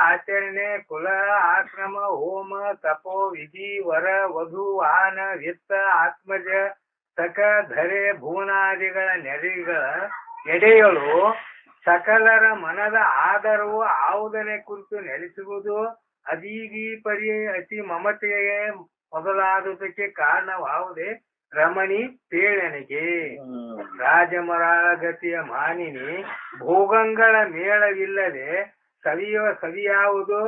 ಆಚರಣೆ ಕುಲ ಆಶ್ರಮ ಹೋಮ ತಪೋ ವಿಧಿ ವರ ವಧು ವಾಹನ ವಿತ್ತ ಆತ್ಮಜ ಸಕ ಧರೆ ಭುವನಾದಿಗಳ ಎಡೆಗಳು ಸಕಲರ ಮನದ ಆದರವು ಆವುದನೆ ಕುರಿತು ನೆಲೆಸುವುದು ಅದೀಗಿ ಪರಿ ಅತಿ ಮಮತೆಗೆ ಮೊದಲಾದುದಕ್ಕೆ ಕಾರಣವಾವುದೇ ರಮಣಿ ಪೇಳನಿಗೆ ರಾಜಮರಾಳಗತಿಯ ಮಾನಿನಿ ಭೋಗಂಗಳ ಮೇಳವಿಲ್ಲದೆ ಸವಿಯಾವುದು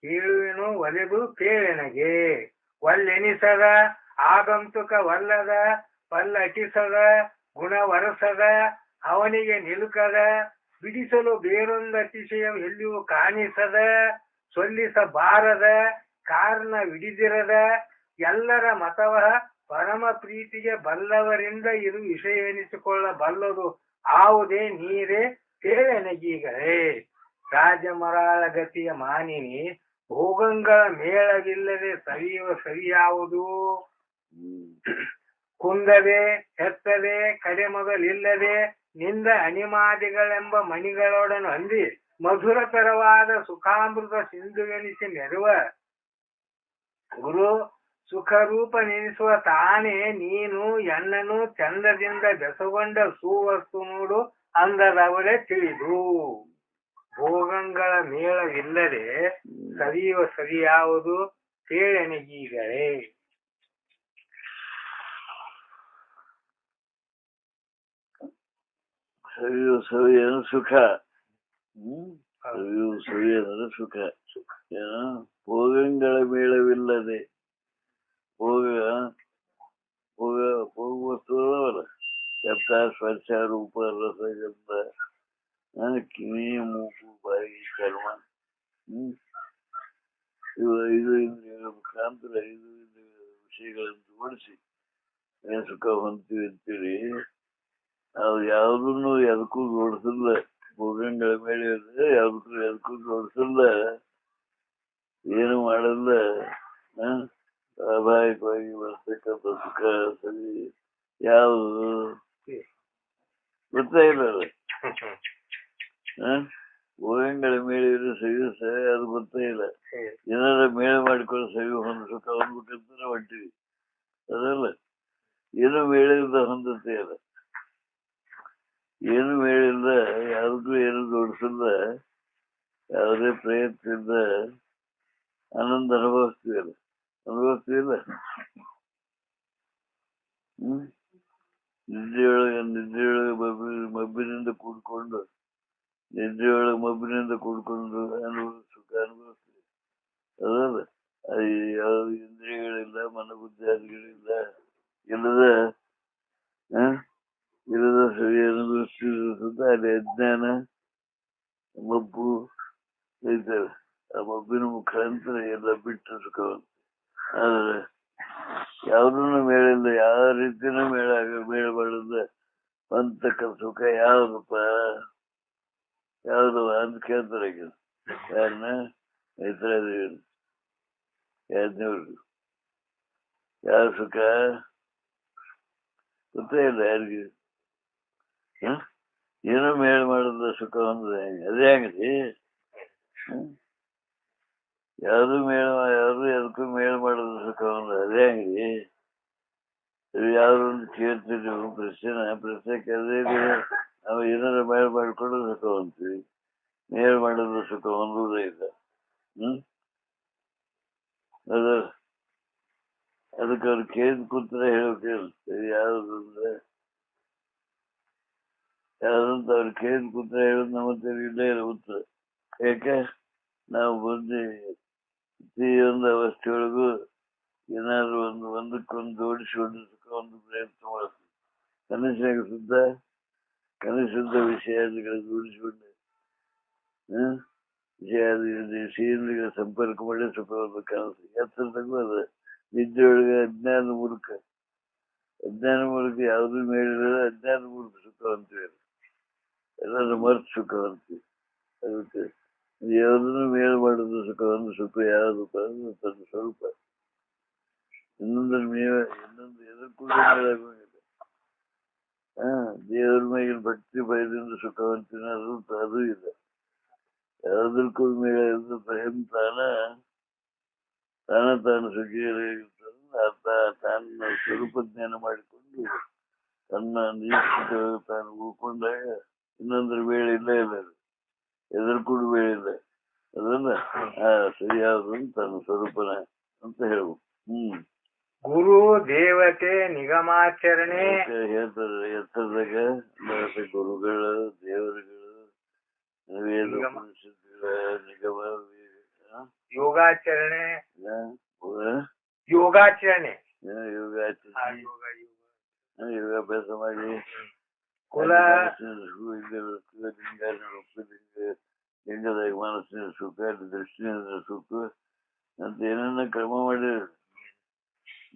ಕೇಳುವೆನು ಒಲೆದು ಪೇಳನಿಗೆ ಒಲ್ಲೆನಿಸದ ಆಗಂತುಕ ವಲ್ಲದ ಪಲ್ಲಟಿಸದ ಗುಣವರಸದ ಅವನಿಗೆ ನಿಲುಕದ ಬಿಡಿಸಲು ಬೇರೊಂದು ಅತಿಶಯ ಎಲ್ಲಿಯೂ ಕಾಣಿಸದ ಸೊಲ್ಲಿಸಬಾರದ ಕಾರಣ ವಿಡಿದಿರದ ಎಲ್ಲರ ಮತವ ಪರಮ ಪ್ರೀತಿಗೆ ಬಲ್ಲವರಿಂದ ಇದು ವಿಷಯ ಎನಿಸಿಕೊಳ್ಳಬಲ್ಲದು ಆವುದೇ ನೀರೇ ತೇಳೆನಗೀಗಳೇ ರಾಜಮರಾಳಗತಿಯ ಮಾನಿನಿ ಭೋಗಂಗಳ ಮೇಳವಿಲ್ಲದೆ ಸವಿಯಾವುದು ಕುಂದದೆ ಎತ್ತದೆ ಕಡೆ ಮೊದಲಿಲ್ಲದೆ ನಿಂದ ಅಣಿಮಾದಿಗಳೆಂಬ ಮಣಿಗಳೊಡನು ಅಂದಿ ಮಧುರತರವಾದ ಸುಖಾಮೃತ ಸಿಂಧುವೆನಿಸಿ ಮೆರುವ ಗುರು ಸುಖರೂಪ ನೆನೆಸುವ ತಾನೇ ನೀನು ಎನ್ನನು ಚಂದದಿಂದ ಬೆಸಗೊಂಡ ಸುವಸ್ತು ನೋಡು ಅಂದದವರೇ ತಿಳಿದು ಭೋಗಂಗಳ ಮೇಳವಿಲ್ಲದೆ ಸವಿಯಾವುದು ತೇಳೆನಗೀಗಳೇ. ಸವಿಯನು ಸುಖ. ಸವಿಯನು ಸುಖ. ಭೋಗಂಗಳ ಮೇಳವಿಲ್ಲದೆ ಭೋಗ ವಸ್ತುಗಳವಲ್ಲ ಶಬ್ದ ಸ್ಪರ್ಶ ರೂಪ ರಸ ಶಬ್ದ ಕಿವಿ ಮೂಗು ಬಾಯಿ ಚರ್ಮ ಐದು ಇಂದ್ರಿಯಗಳ ಮುಖಾಂತರ 5 ವಿಷಯಗಳನ್ನು ಜೋಡಿಸಿ ಸುಖ ಹೊಂತೀವಿ ಅಂತೀರಿ. ಅದು ಯಾವುದನ್ನು ಎದಕ್ಕೂ ಜೋಡಿಸಲ್ಲ. ಭೋಗಂಗಳ ಮೇಲೆ ಎದಕ್ಕೂ ಜೋಡಿಸಲ್ಲ, ಏನು ಮಾಡಲ್ಲ. ಸ್ವಾಭಾವಿಕವಾಗಿ ಬರ್ತಕ್ಕಂಥ ಸುಖ ಸರಿ ಯಾವುದು ಗೊತ್ತೇ ಇಲ್ಲ. ಭೋಗಂಗಳ ಮೇಲೆ ಇರೋ ಸವಿ ಅದು ಗೊತ್ತೇ ಇಲ್ಲ. ಏನಾರ ಮೇಳ ಮಾಡಿಕೊಂಡು ಸವಿ ಹೊಂದ ಸುಖ ಹೊಂದ್ಬೇಕಂತ ಹೊಂಟಿವಿ, ಅದಲ್ಲ. ಏನು ಮೇಳದಿಂದ ಹೊಂದತೆ ಇಲ್ಲ, ಏನು ಮೇಳಿಲ್ಲ, ಯಾವುದಕ್ಕೂ ಏನು ಜೋಡಿಸಲ್ಲ. ಯಾವುದೇ ಪ್ರಯತ್ನದಿಂದ ಆನಂದ ಅನುಭವಿಸ್ತೀವಲ್ಲ. ನಿದ್ರೆಯೊಳಗೆ ಮಬ್ಬಿನಿಂದ ಕೂಡ್ಕೊಂಡು ಸುಖ ಅನುಭವಿಸ್ತೀವಿ, ಅದಲ್ಲ. ಅದು ಯಾವ ಇಂದ್ರಿಯಗಳಿಲ್ಲ, ಮನಬುದ್ಧಿಯಾದಿಗಳಿಲ್ಲ, ಇಲ್ಲದ ಸರಿ ಅನುಭವಿಸ್ತಿದ್ದ ಅಲ್ಲಿ ಅಜ್ಞಾನ ಮಬ್ಬು ಐತವೆ. ಆ ಮಬ್ಬಿನ ಮುಖಾಂತರ ಎಲ್ಲ ಬಿಟ್ಟು ಸುಖವಂತ. ಆದ್ರೆ ಯಾವುದನ್ನು ಮೇಳಿಲ್ಲ, ಯಾವ ರೀತಿನೂ ಮೇಳ ಮಾಡಿದ ಅಂತಕ್ಕ ಸುಖ ಯಾವ್ದಪ್ಪ, ಯಾವ್ದು ಅಂತ ಕೇಳ್ತಾರೆ. ಯಾರನ್ನ ಯಾರವ್ರು ಯಾವ ಸುಖ ಗೊತ್ತೇ ಇಲ್ಲ ಯಾರಿಗೆ. ಏನೋ ಮೇಳ ಮಾಡಿದ ಸುಖ ಅಂದ್ರೆ ಅದೇ ಆಗಲಿ. ಯಾವ್ದು ಎದಕ್ಕೂ ಮೇಳ ಮಾಡಿದ ಸುಖ ಅಂದ್ರೆ ಅದೇ ಆಗಲಿ. ಯಾವ್ದೊಂದು ಕೇಳ್ತೀವಿ ನೀವು ಪ್ರಶ್ನೆ ಕೇಳಿದ್ರೆ ನಾವು ಏನಾರ ಮೇಳ ಮಾಡಿಕೊಂಡು ಸುಖ ಹೊಂತೀವಿ. ಮೇಳ ಮಾಡಿದ ಸುಖ ಹೊಂದುವುದೇ ಇಲ್ಲ. ಅದಕ್ಕೆ ಅವ್ರು ಕೇಳಿದ ಕೂತ್ರೆ ಹೇಳ್ಬೇಕು. ಯಾವ್ದಂದ್ರೆ ಯಾವ್ದಂತ ಅವ್ರು ಕೇಳಿದ ಕೂತ್ರೆ ಹೇಳೋದು ನಮ್ಮ ಇಲ್ಲೇ ಇಲ್ಲ ಉತ್ತರ. ಯಾಕೆ ನಾವು ಬಂದು ಪ್ರತಿಯೊಂದು ಅವಸ್ಥೆಯೊಳಗೂ ಏನಾದ್ರು ಒಂದಕ್ಕೊಂದು ಜೋಡಿಸಿಕೊಂಡು ಸುಖ ಒಂದು ಪ್ರಯತ್ನ ಮಾಡ್ತೀವಿ. ಕನಸಿದ್ದ ವಿಷಯಾದಿಗಳ ಜೋಡಿಸಿಕೊಂಡು ವಿಷಯಗಳ ಸಂಪರ್ಕ ಮಾಡಿ ಸುಖವನ್ನು ಕನಸು ಎತ್ತರದಾಗೂ ಅದ. ನಿದ್ದೆಯೊಳಗೆ ಅಜ್ಞಾನ ಮೂಲಕ ಯಾವುದು ಮೇಲಿಲ್ಲ, ಅಜ್ಞಾನ ಮೂಲಕ ಸುಖ ಅಂತೀವಿ. ಎಲ್ಲರೂ ಮರ್ತು ಸುಖ ಅಂತೀವಿ. ಅದಕ್ಕೆ ಯಾವುದನ್ನು ಮೇಲ್ ಮಾಡೋದು ಸುಖವನ್ನು ಸುಖ ಯಾವುದು ತನ್ನ ಸ್ವಲ್ಪ ಇನ್ನೊಂದು ಎದಕ್ಕೂ ಮೇಲಾಗೋಂಗಿಲ್ಲ. ದೇವರ ಮೇಲಿನ ಭಕ್ತಿ ಭಯದಿಂದ ಸುಖವಂತಿನ ಅದು ಇಲ್ಲ. ಯಾವುದಕ್ಕೂ ಮೇಲೆ ಸ್ವಯಂ ತಾನು ಸುಖಿಯಾಗಿರ್ತಾನೆ. ತನ್ನ ಸ್ವರೂಪ ಜ್ಞಾನ ಮಾಡಿಕೊಂಡು ತನ್ನ ನಿಶ್ಚಿತ ತಾನು ಉಳ್ಕೊಂಡಾಗ ಇನ್ನೊಂದ್ರ ಬೇಳೆ ಇಲ್ಲ ಎದುರು ಕೂಡ ಬೇಳೆ ಇಲ್ಲ. ಅದನ್ನ ಸರಿಯಾದ ತನ್ನ ಸ್ವರೂಪನ ಅಂತ ಹೇಳ್ಬೇಕು. ಗುರು ದೇವತೆ ನಿಗಮಾಚರಣೆ ಹೇಳ್ತಾರೆ ಎತ್ತರದಾಗ ಗುರುಗಳು ದೇವರುಗಳು ವೇದ ಉಪನಿಷತ್ತುಗಳ ನಿಗಮ ಯೋಗಾಚರಣೆ ಯೋಗಾಭ್ಯಾಸ ಮಾಡಿ ಕುಲ ಲಿಂಗದಾಗ ಮನಸ್ಸಿನ ಸುಖ ದೃಷ್ಟಿಯಿಂದ ಸುಖ ಅಂತ ಏನನ್ನ ಕ್ರಮ ಮಾಡಿದ್ರು.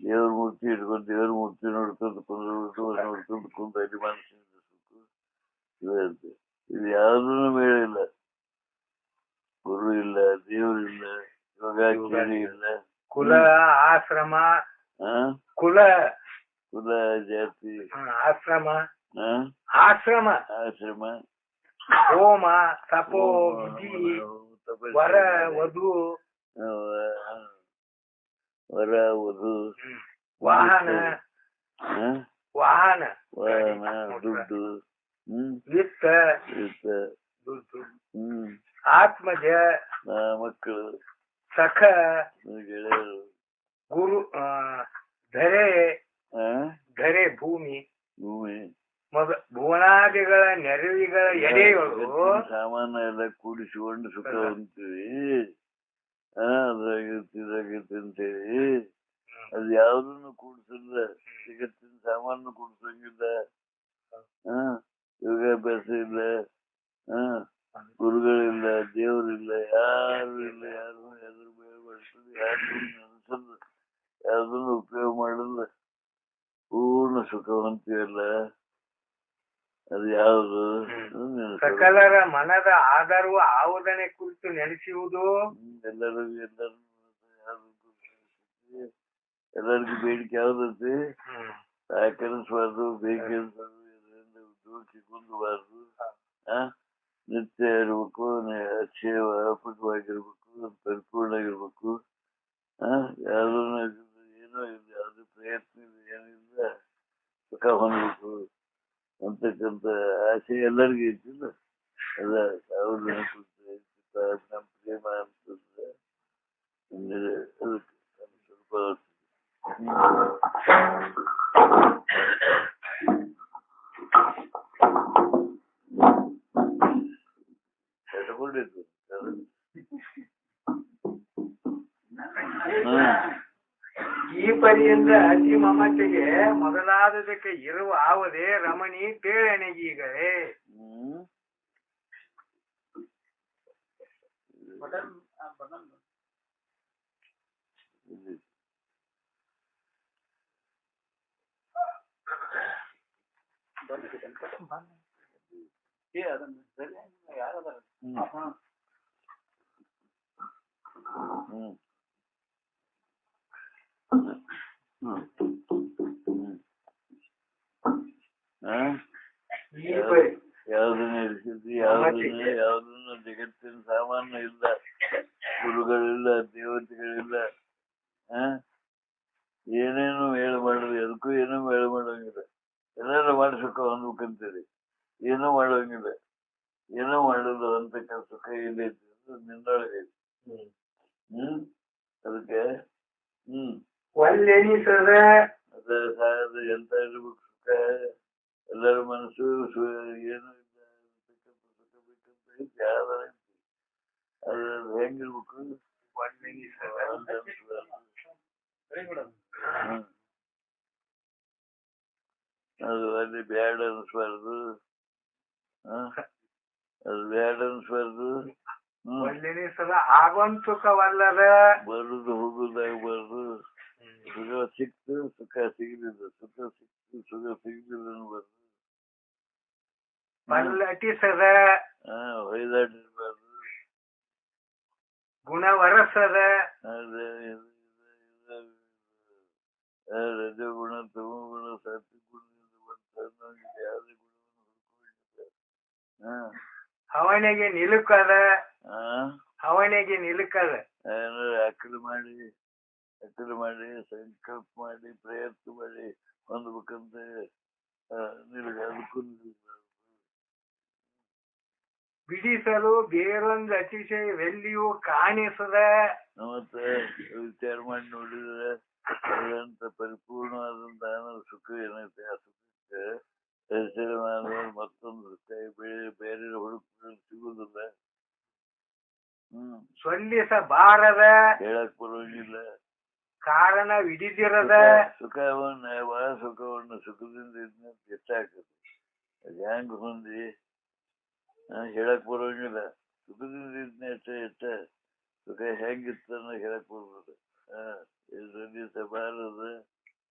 ದೇವ್ರ ಮೂರ್ತಿ ಇಟ್ಕೊಂಡು ದೇವ್ರ ಮೂರ್ತಿ ನೋಡ್ಕೊಂಡು ಕುಂತ ಅಲ್ಲಿ ಮನಸ್ಸಿನ ಸುಖ ಇದಂತೆ. ಇದು ಯಾವ್ದೂ ಮೇಳಿಲ್ಲ. ಗುರು ಇಲ್ಲ, ದೇವ್ರಿಲ್ಲ, ಯೋಗಾಚರಣೆ ಇಲ್ಲ. ಕುಲ ಆಶ್ರಮ ಕುಲ ಜಾತಿ ಆಶ್ರಮ ಹೋಮ ತಪೋ ವರ ವಧು ವಾಹನ ದುಡ್ಡು ವಿತ್ತ ದುಡ್ಡು ಆತ್ಮಜ ಮಕ್ಕಳು ಸಖ ಗೆಳೆಯರು ಗುರು ಧರೆ ಭೂಮಿ ಭುವನಾದಿಗಳ ನೆರವಿಗಳ ಎಡೆಗಳು ಸಾಮಾನು ಎಲ್ಲ ಕೂಡಿಸಿಕೊಂಡು ಸುಖ ಅಂತೀವಿ. ಅದ್ರಾಗಿರ್ತಿದಾಗಿರ್ತಿ ಅಂತೇಳಿ ಅದು ಯಾವ್ದನ್ನು ಕೂಡಿಸಿಲ್ಲ. ಜಗತ್ತಿನ ಸಾಮಾನು ಕೂಡಿಸಂಗಿಲ್ಲ. ಯೋಗಾಭ್ಯಾಸ ಇಲ್ಲ, ಗುರುಗಳಿಲ್ಲ, ದೇವರಿಲ್ಲ, ಯಾರು ಇಲ್ಲ. ಯಾರು ಎದುರು ಬರ್ತದೆ, ಯಾರು ಅನ್ಸಲ್ಲ, ಯಾವ್ದನ್ನು ಉಪಯೋಗ ಮಾಡಲ್ಲ. ಪೂರ್ಣ ಸುಖವಂತೀವಲ್ಲ, ಅದು ಯಾವುದು? ಸಕಲರ ಮನದ ಆಧಾರವು ಆವುದನೆ ಕುರಿತು ನೆನೆಸುವುದು. ಎಲ್ಲರಿಗೂ ಬೇಡಿಕೆ ಯಾವ್ದೈತಿ? ಸಾಕನಿಸ್ಬಾರ್ದು, ಬೇಕೆನ್ಸೋದು, ಇದರಿಂದ ಉದ್ಯೋಗಕ್ಕೆ ಕುಂದಬಾರ್ದು. ನಿತ್ಯ ಇರ್ಬೇಕು, ಅಕ್ಷಯವಾಗಿರ್ಬೇಕು, ಪರಿಪೂರ್ಣ ಆಗಿರ್ಬೇಕು. ಯಾವ್ದನ್ನ ಏನೋ ಇಲ್ಲ, ಯಾವ್ದು ಪ್ರಯತ್ನ ಇಲ್ಲ, ಏನಿಲ್ಲ, ಸುಖ ಹೊಂದಬೇಕು ಅಂತಕ್ಕಂಥ ಆಸೆ ಎಲ್ಲರಿಗೂ ಇರ್ತಿಲ್ಲ. ಅದ ಯಾವ್ದು ನಮ್ಮ ಪ್ರೇಮ ಅಂತಂದ್ರೆ ಅದಕ್ಕೆ ಸ್ವಲ್ಪ ಎಟ್ಕೊಂಡಿತ್ತು. ಈ ಪರಿಯಿಂದ ಅತಿ ಮಮತೆಗೆ ಮೊದಲಾದದಕ್ಕೆ ಇರುವ ಆವದೆ ರಮಣಿ ತೇಳೆಣಗೀಗಳೇ. ಯಾವ್ದನ್ನ ಇರಿಸಿದ್ವಿ, ಯಾವ್ದನ್ನ ಜಗತ್ತಿನ ಸಾಮಾನ್ಯ ಇಲ್ಲ, ಗುರುಗಳಿಲ್ಲ, ದೇವತೆಗಳಿಲ್ಲ. ಏನೇನು ಹೇಳ ಮಾಡುದು, ಅದಕ್ಕೂ ಏನೂ ಹೇಳ ಮಾಡೋಂಗಿಲ್ಲ. ಎಲ್ಲಾರು ಮಾಡಿಸುಕ ಅಂದ್ಬೇಕಂತೀರಿ, ಏನೂ ಮಾಡೋಂಗಿಲ್ಲ. ಏನೋ ಮಾಡುದು ಅಂತಕ್ಕಂಥ ಸುಖ ಏನೈತಿ ನಿನ್ನೊಳಗೆ. ಅದಕ್ಕೆ ಅದ ಎಂತ ಇರ್ಬೇಕು ಸುಖ. ಎಲ್ಲರ ಮನಸ್ಸು ಏನು ಇಲ್ಲ ಅಂತಕ್ಕಂಥ ಸುಖ ಬೇಕಂತ ಐತಿ. ಯಾವ್ದಾರ ಐತಿ ಅದು ಹೆಂಗಿರ್ಬೇಕು? ಅದು ಅಲ್ಲಿ ಬ್ಯಾಡ ಅನ್ಸ್ಬಾರ್ದು. ಅದು ಬ್ಯಾಡ ಅನ್ಸ್ಬಾರ್ದು. ಆಗಂತುಕವಲ್ಲದ ಬರುದು ಹೋಗುದಾಗಬಾರ್ದು. ಸುಖ ಸಿಕ್ತು, ಸುಖ ಸಿಗಲಿಲ್ಲ, ಸುಖ ಸಿಕ್ತು, ಸುಖ ಸಿಗಲಿಲ್ಲ ಅನ್ಬಾರ್ದು. ಪಲ್ಲಟಿಸದ ಹೊಯ್ದಾಡಿರ್ಬಾರ್ದು. ಗುಣವರಸದ ರಜಗುಣ, ತಮಗುಣ, ಸತ್ಗುಣದಿಂದ ಯಾವುದೇ ಗುಣವನ್ನು ಹುಡುಕುವ. ಅವನಿಗೆ ನಿಲುಕದ ಅವನಿಗೆ ನಿಲುಕದ ಅಕ್ಕಲು ಮಾಡಿ ಸಂಕಲ್ಪ ಮಾಡಿ ಪ್ರಯತ್ನ ಮಾಡಿ ಹೊಂದ್ಬೇಕಂತ ಅದಕ್ಕೂ ಬಿಡಿಸಲು ಬೇರೊಂದು ಅತಿಶಯವೆಲ್ಲಿಯೂ ಕಾಣಿಸದ ಮತ್ತೆ ವಿಚಾರ ಮಾಡಿ ನೋಡಿದ್ರೆ ಅದಂತ ಪರಿಪೂರ್ಣವಾದಂತ ಸುಖ ಏನೈತೆ ಆ ಸುಖಕ್ಕೆ ಮತ್ತೊಂದು ಬೇರೆ ಹುಡುಕ ಸಿಗುದಿಲ್ಲ. ಸೊಲ್ಲಿಸಬಾರದ ಹೇಳಕ್ ಬರೋಂಗಿಲ್ಲ. ಕಾರಣವಿಡಿದಿರದ ಬಹಳ ಸುಖವನ್ನು ಸುಖದಿಂದ ಹೆಚ್ಚಾಕತಿ. ಅದ್ ಹೆಂಗ್ ಹೊಂದಿ ಹೇಳಕ್ ಬರೋಂಗಿಲ್ಲ. ಸುಖದಿಂದ ಹೆಚ್ಚ ಸುಖ ಹೆಂಗಿತ್ತ ಹೇಳಕ್ ಬರ್ಬೋದು. ಸೊಲ್ಲಿಸಬಾರದ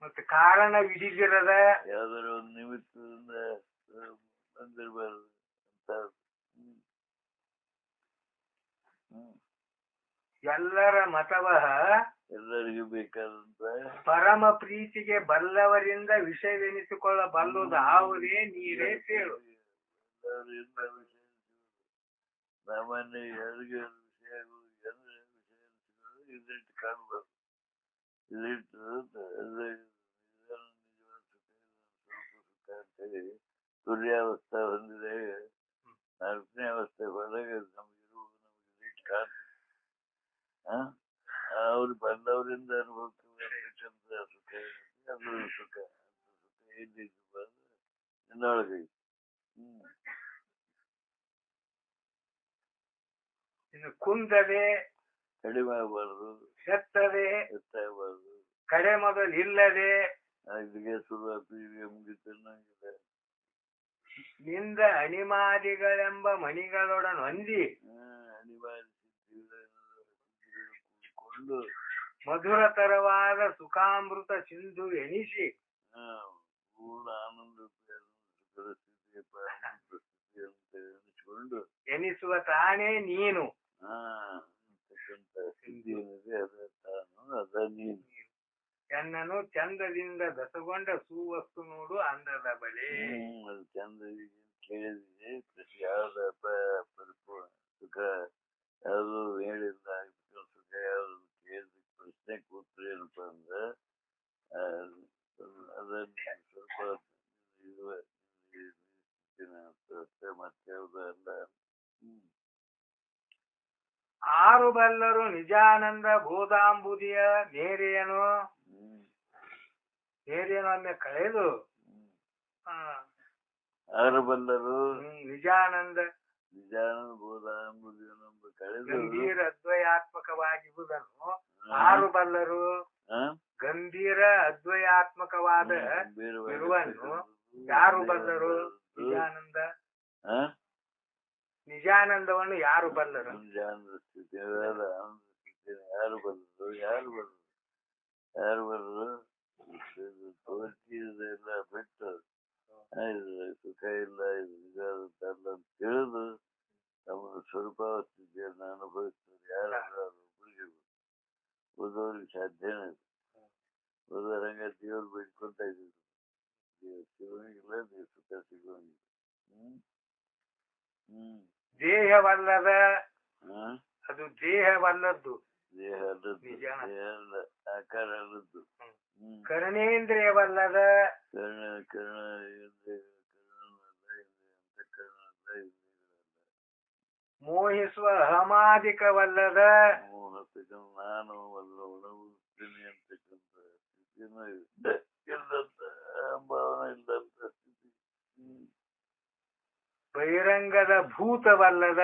ಮತ್ತೆ ಕಾರಣವಿಡಿದಿರದ ಯಾವ್ದಾರ ಒಂದು ನಿಮಿತ್ತದಿಂದ ಬಂದಿರಬಾರದು ಅಂತ. ಎಲ್ಲರ ಮತವಹ ಎಲ್ಲರಿಗೂ ಬೇಕಾದಂತ ಪರಮ ಪ್ರೀತಿಗೆ ಬಲ್ಲವರಿಂದ ವಿಷಯವೆನಿಸಿಕೊಳ್ಳಬಲ್ಲುದಾವುದೇ ನೀರೇ ಸೇರು. ಸಾಮಾನ್ಯ ಯಾರಿಗೆ ವಿಷಯಗಳು ಇದಿಟ್ಟು ಕಾಣಬಾರ್ದು. ಇದಿಟ್ಟು ಅಂತೇಳಿ ತುರ್ಯಾವಸ್ಥೆ ಹೊಂದಿದೆ. 4ನೇ ಅವಸ್ಥೆ ಹೋದಾಗ ನಮ್ಗಿರುವುದು ನಮ್ಗೆ ಇದಿಟ್ಟು ಕಾಣ್ತದೆ. ಅವ್ರು ಬಂದವರಿಂದ ಅನುಭವಿಸತಕ್ಕಂತ ಸುಖ ಅದು ಸುಖ ಎಲ್ಲಿದ್ದೊಳಗೆ. ಇನ್ನು ಕುಂದದೆ ಕಡಿಮೆ ಆಗಬಾರ್ದು, ಸತ್ತದೆ ಹೆಚ್ಚಾಗಬಾರ್ದು, ಕಡೆ ಮೊದಲಿಲ್ಲದೆ ಇಲ್ಲಿಗೆ ಶುರುವಾತಿಗೆ ಮುಗಿತನ್ನಂಗಿದೆ. ನಿಂದ ಅಣಿಮಾದಿಗಳೆಂಬ ಮಣಿಗಳೊಡನೊಂದಿ ಕೊಂಡು ಮಧುರತರವಾದ ಸುಖಾಮೃತ ಸಿಂಧು ಎನಿಸಿ ಪೂರ್ಣ ಆನಂದ ಸುಖದ ಸ್ಥಿತಿ ಸ್ಥಿತಿ ಅಂತ ಎನಿಸಿಕೊಂಡು ಎನಿಸುವ ತಾನೇ ನೀನು ಅಂತಕ್ಕಂಥ ಸ್ಥಿತಿ ಏನಿದೆ ಅದ ತಾನು ಅದ ನೀನು. ಎನ್ನನು ಚಂದದಿಂದ ಬೆಸಗೊಂಡ ಸುವಸ್ತು ನೋಡು ಅಂದದ ಬಲೆ. ಅದು ಚಂದ ಕೇಳಿದ್ರೆ ಯಾವ್ದ ಪರಿಪೂರ್ಣ ಸುಖ ಯಾವುದು ಹೇಳಿಲ್ಲ ಸುಖ ಯಾವ್ದು ಕೇಳಿದ ಪ್ರಶ್ನೆ ಕೂತ್ರೆ ಏನಪ್ಪ ಅಂದ್ರೆ ಅದನ್ನ ಸ್ವಲ್ಪ ಮತ್ತೆ ಯಾವ್ದು ಅಲ್ಲ. ಆರು ಬಲ್ಲರು ನಿಜಾನಂದ ಬೋಧಾಂಬುದಿಯ ನೇರೆಯನು ಒಮ್ಮೆ ಕಳೆದು ಆರು ಬಲ್ಲರು ನಿಜಾನಂದ ಬೋಧಾಂಬುದಿಯನೆಂಬ ಕಳೆದು ಗಂಭೀರ ಅದ್ವಯಾತ್ಮಕವಾಗಿರುವುದನ್ನು ಆರು ಬಲ್ಲರು ಗಂಭೀರ ಅದ್ವಯಾತ್ಮಕವಾದ ಇರುವನ್ನು ಯಾರು ಬಲ್ಲರು? ನಿಜಾನಂದವನ್ನು ಯಾರು ಬಲ್ಲರು? ನಿಜಾನಂದ ಸ್ಥಿತಿ ಯಾರು ಬಲ್ಲರು ತೋರಿಸಿದೆಲ್ಲ ಬಿಟ್ಟು ಸುಖ ಇಲ್ಲ ಇದು ಇದಾದಂತಲ್ಲ ಅಂತ ತಿಳಿದು ನಮ್ಮ ಸ್ವರೂಪಾವಸ್ಥಿತಿಯನ್ನು ಅನುಭವಿಸ್ತಾರೆ. ಯಾರು ಒಬ್ಬರಿಗೆ ಓದೋರಿಗೆ ಸಾಧ್ಯನೇ ಇದೆ. ಓದೋರಂಗ ದೇವ್ರು ಬೇಡ್ಕೊಂತ ಇದ್ದೀವಿ. ಸಿಗೋಂಗಿಲ್ಲ ಸುಖ ಸಿಗೋಂಗಿಲ್ಲ. ದೇಹವಲ್ಲದ ಅದು ದೇಹವಲ್ಲದ್ದು, ದೇಹ ಅಲ್ಲದ್ದು, ಆಕಾರ ಅಲ್ಲದ್ದು. ಕರ್ಣೇಂದ್ರಿಯವಲ್ಲದ ಮೋಹಿಸುವ ಅಹಮಾದಿಕವಲ್ಲದ ನಾನು ಉಣವುತ್ತೀನಿ ಅಂತಕ್ಕಂಥ ಸ್ಥಿತಿನೂ ಭಾವನೆ ಇಲ್ಲಂತ ಸ್ಥಿತಿ. ಬಹಿರಂಗದ ಭೂತವಲ್ಲದ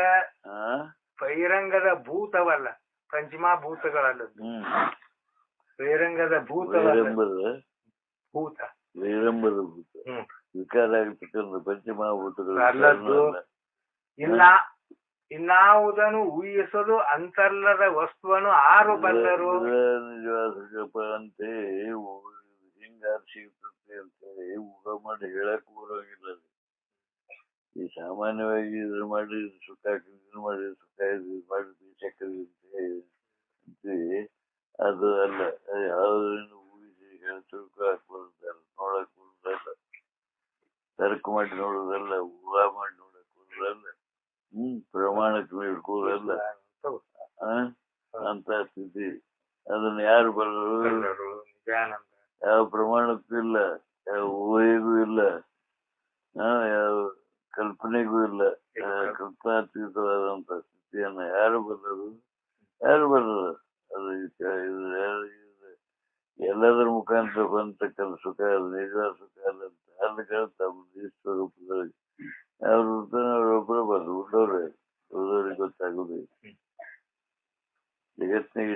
ಭೂತವಲ್ಲ, ಪಂಚಮಭೂತಗಳಲ್ಲದ್ದು. ಬಹಿರಂಗದ ಭೂತವಲ್ಲದ ಭೂತ ವಿಕಾರ ಆಗ್ತಕ್ಕಂಥ ಪಂಚಮಹಾಭೂತಗಳು ಅಲ್ಲದ್ದು. ಇನ್ನಾವುದನ್ನು ಊಹಿಸಲು ಅಂತರ್ಲದ ವಸ್ತುವನ್ನು ಆರು ಬಲ್ಲರು. ನಿಜವಾದ ಅಂತೆ ಹಿಂಗಾರು ಸಿಗ್ತದೆ ಅಂತೇಳಿ ಊಟ ಮಾಡಿ ಹೇಳಕ್ ಬರೋಂಗಿಲ್ಲ. ಈ ಸಾಮಾನ್ಯವಾಗಿ ಇದ್ರ ಮಾಡಿ ಸುಖ ಇದನ್ನ ಮಾಡಿ ಸುಖ ಇದು ಮಾಡಿ ಅಂತೀವಿ. ಅದು ಅಲ್ಲ. ಯಾವ್ದನ್ನು ಊಹಿಸಿ ತಿಳ್ಕೊಳಕ್ ಬರುತ್ತಲ್ಲ, ನೋಡಕ್ ಬರುದಲ್ಲ, ತರ್ಕ ಮಾಡಿ ನೋಡುದಲ್ಲ, ಊಹಾ ಮಾಡಿ ನೋಡಕ್ ಬರುದಲ್ಲ, ಪ್ರಮಾಣ ಲಕ್ಷ್ಮಿ ಹಿಡ್ಕೋದಲ್ಲ ಅಂತ ಸ್ಥಿತಿ. ಅದನ್ನ ಯಾರು ಬರೋರು? ಯಾವ ಪ್ರಮಾಣಕ್ಕೂ ಇಲ್ಲ, ಯಾವ ಊಹೆಗೂ ಇಲ್ಲ, ಯಾವ ಕಲ್ಪನೆಗೂ ಇಲ್ಲ. ಕಲ್ಪನಾತೀತವಾದಂತ ಸ್ಥಿತಿಯನ್ನ ಯಾರು ಬರೋರು? ಅದು ಎಲ್ಲದರ ಮುಖಾಂತರ ಬಂತಕ್ಕಂಥ ಸುಖ, ಅದು ನಿಜವಾದ ಸುಖ ಅಲ್ಲ ಅಂತ ಅದಕ್ಕೆ ತಮ್ಮ ಸ್ವರೂಪದಲ್ಲಿ ಅವ್ರ ಅವರೊಬ್ಬರು ಬರೋದು. ಉಳ್ಳೋರಿಗೆ ಗೊತ್ತಾಗುದು. ಜಗತ್ತಿನಾಗ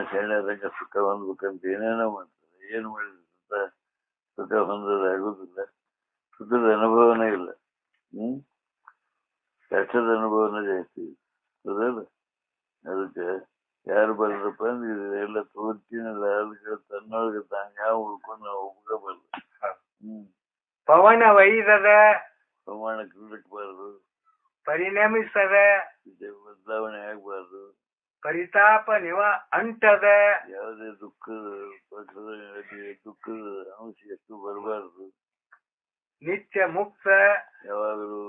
ಶರಣರಂಗ ಸುಖ ಹೊಂದ್ಬೇಕಂತ ಏನೇನೋ ಮಾಡ್ತಾರೆ. ಏನ್ ಮಾಡಿದ್ರೆ ಸುಖ ಹೊಂದೋದು ಆಗುದಿಲ್ಲ. ಸುಖದ ಅನುಭವನೇ ಇಲ್ಲ. ಕಷ್ಟದ ಅನುಭವನೇ ಜಾಸ್ತಿ. ಹೌದಲ್ಲ? ಅದಕ್ಕೆ ಯಾರು ಬರದಪ್ಪ ಅಂದ್ರೆ ಎಲ್ಲ ತೋರ್ತಿನಲ್ಲ, ಅದಕ್ಕೆ ತನ್ನೊಳಗೆ ತಾಂಗ ಯಾವ ಉಳ್ಕೊಂಡು ನಾವು ಹೋಗಬಲ್ಲ. ಪವನ ವೈದದ ಪ್ರಮಾಣ ಕ್ರೀಡಕ್ಬಾರ್ದು, ಪರಿಣಮಿಸದ ಬದಲಾವಣೆ ಆಗ್ಬಾರ್ದು, ಪರಿತಾಪ ಅಂಟದ ಯಾವುದೇ ದುಃಖದ ಅಂಶ ಎಷ್ಟು ಬರಬಾರ್ದು. ನಿತ್ಯ ಮುಕ್ತ ಯಾವಾಗಲೂ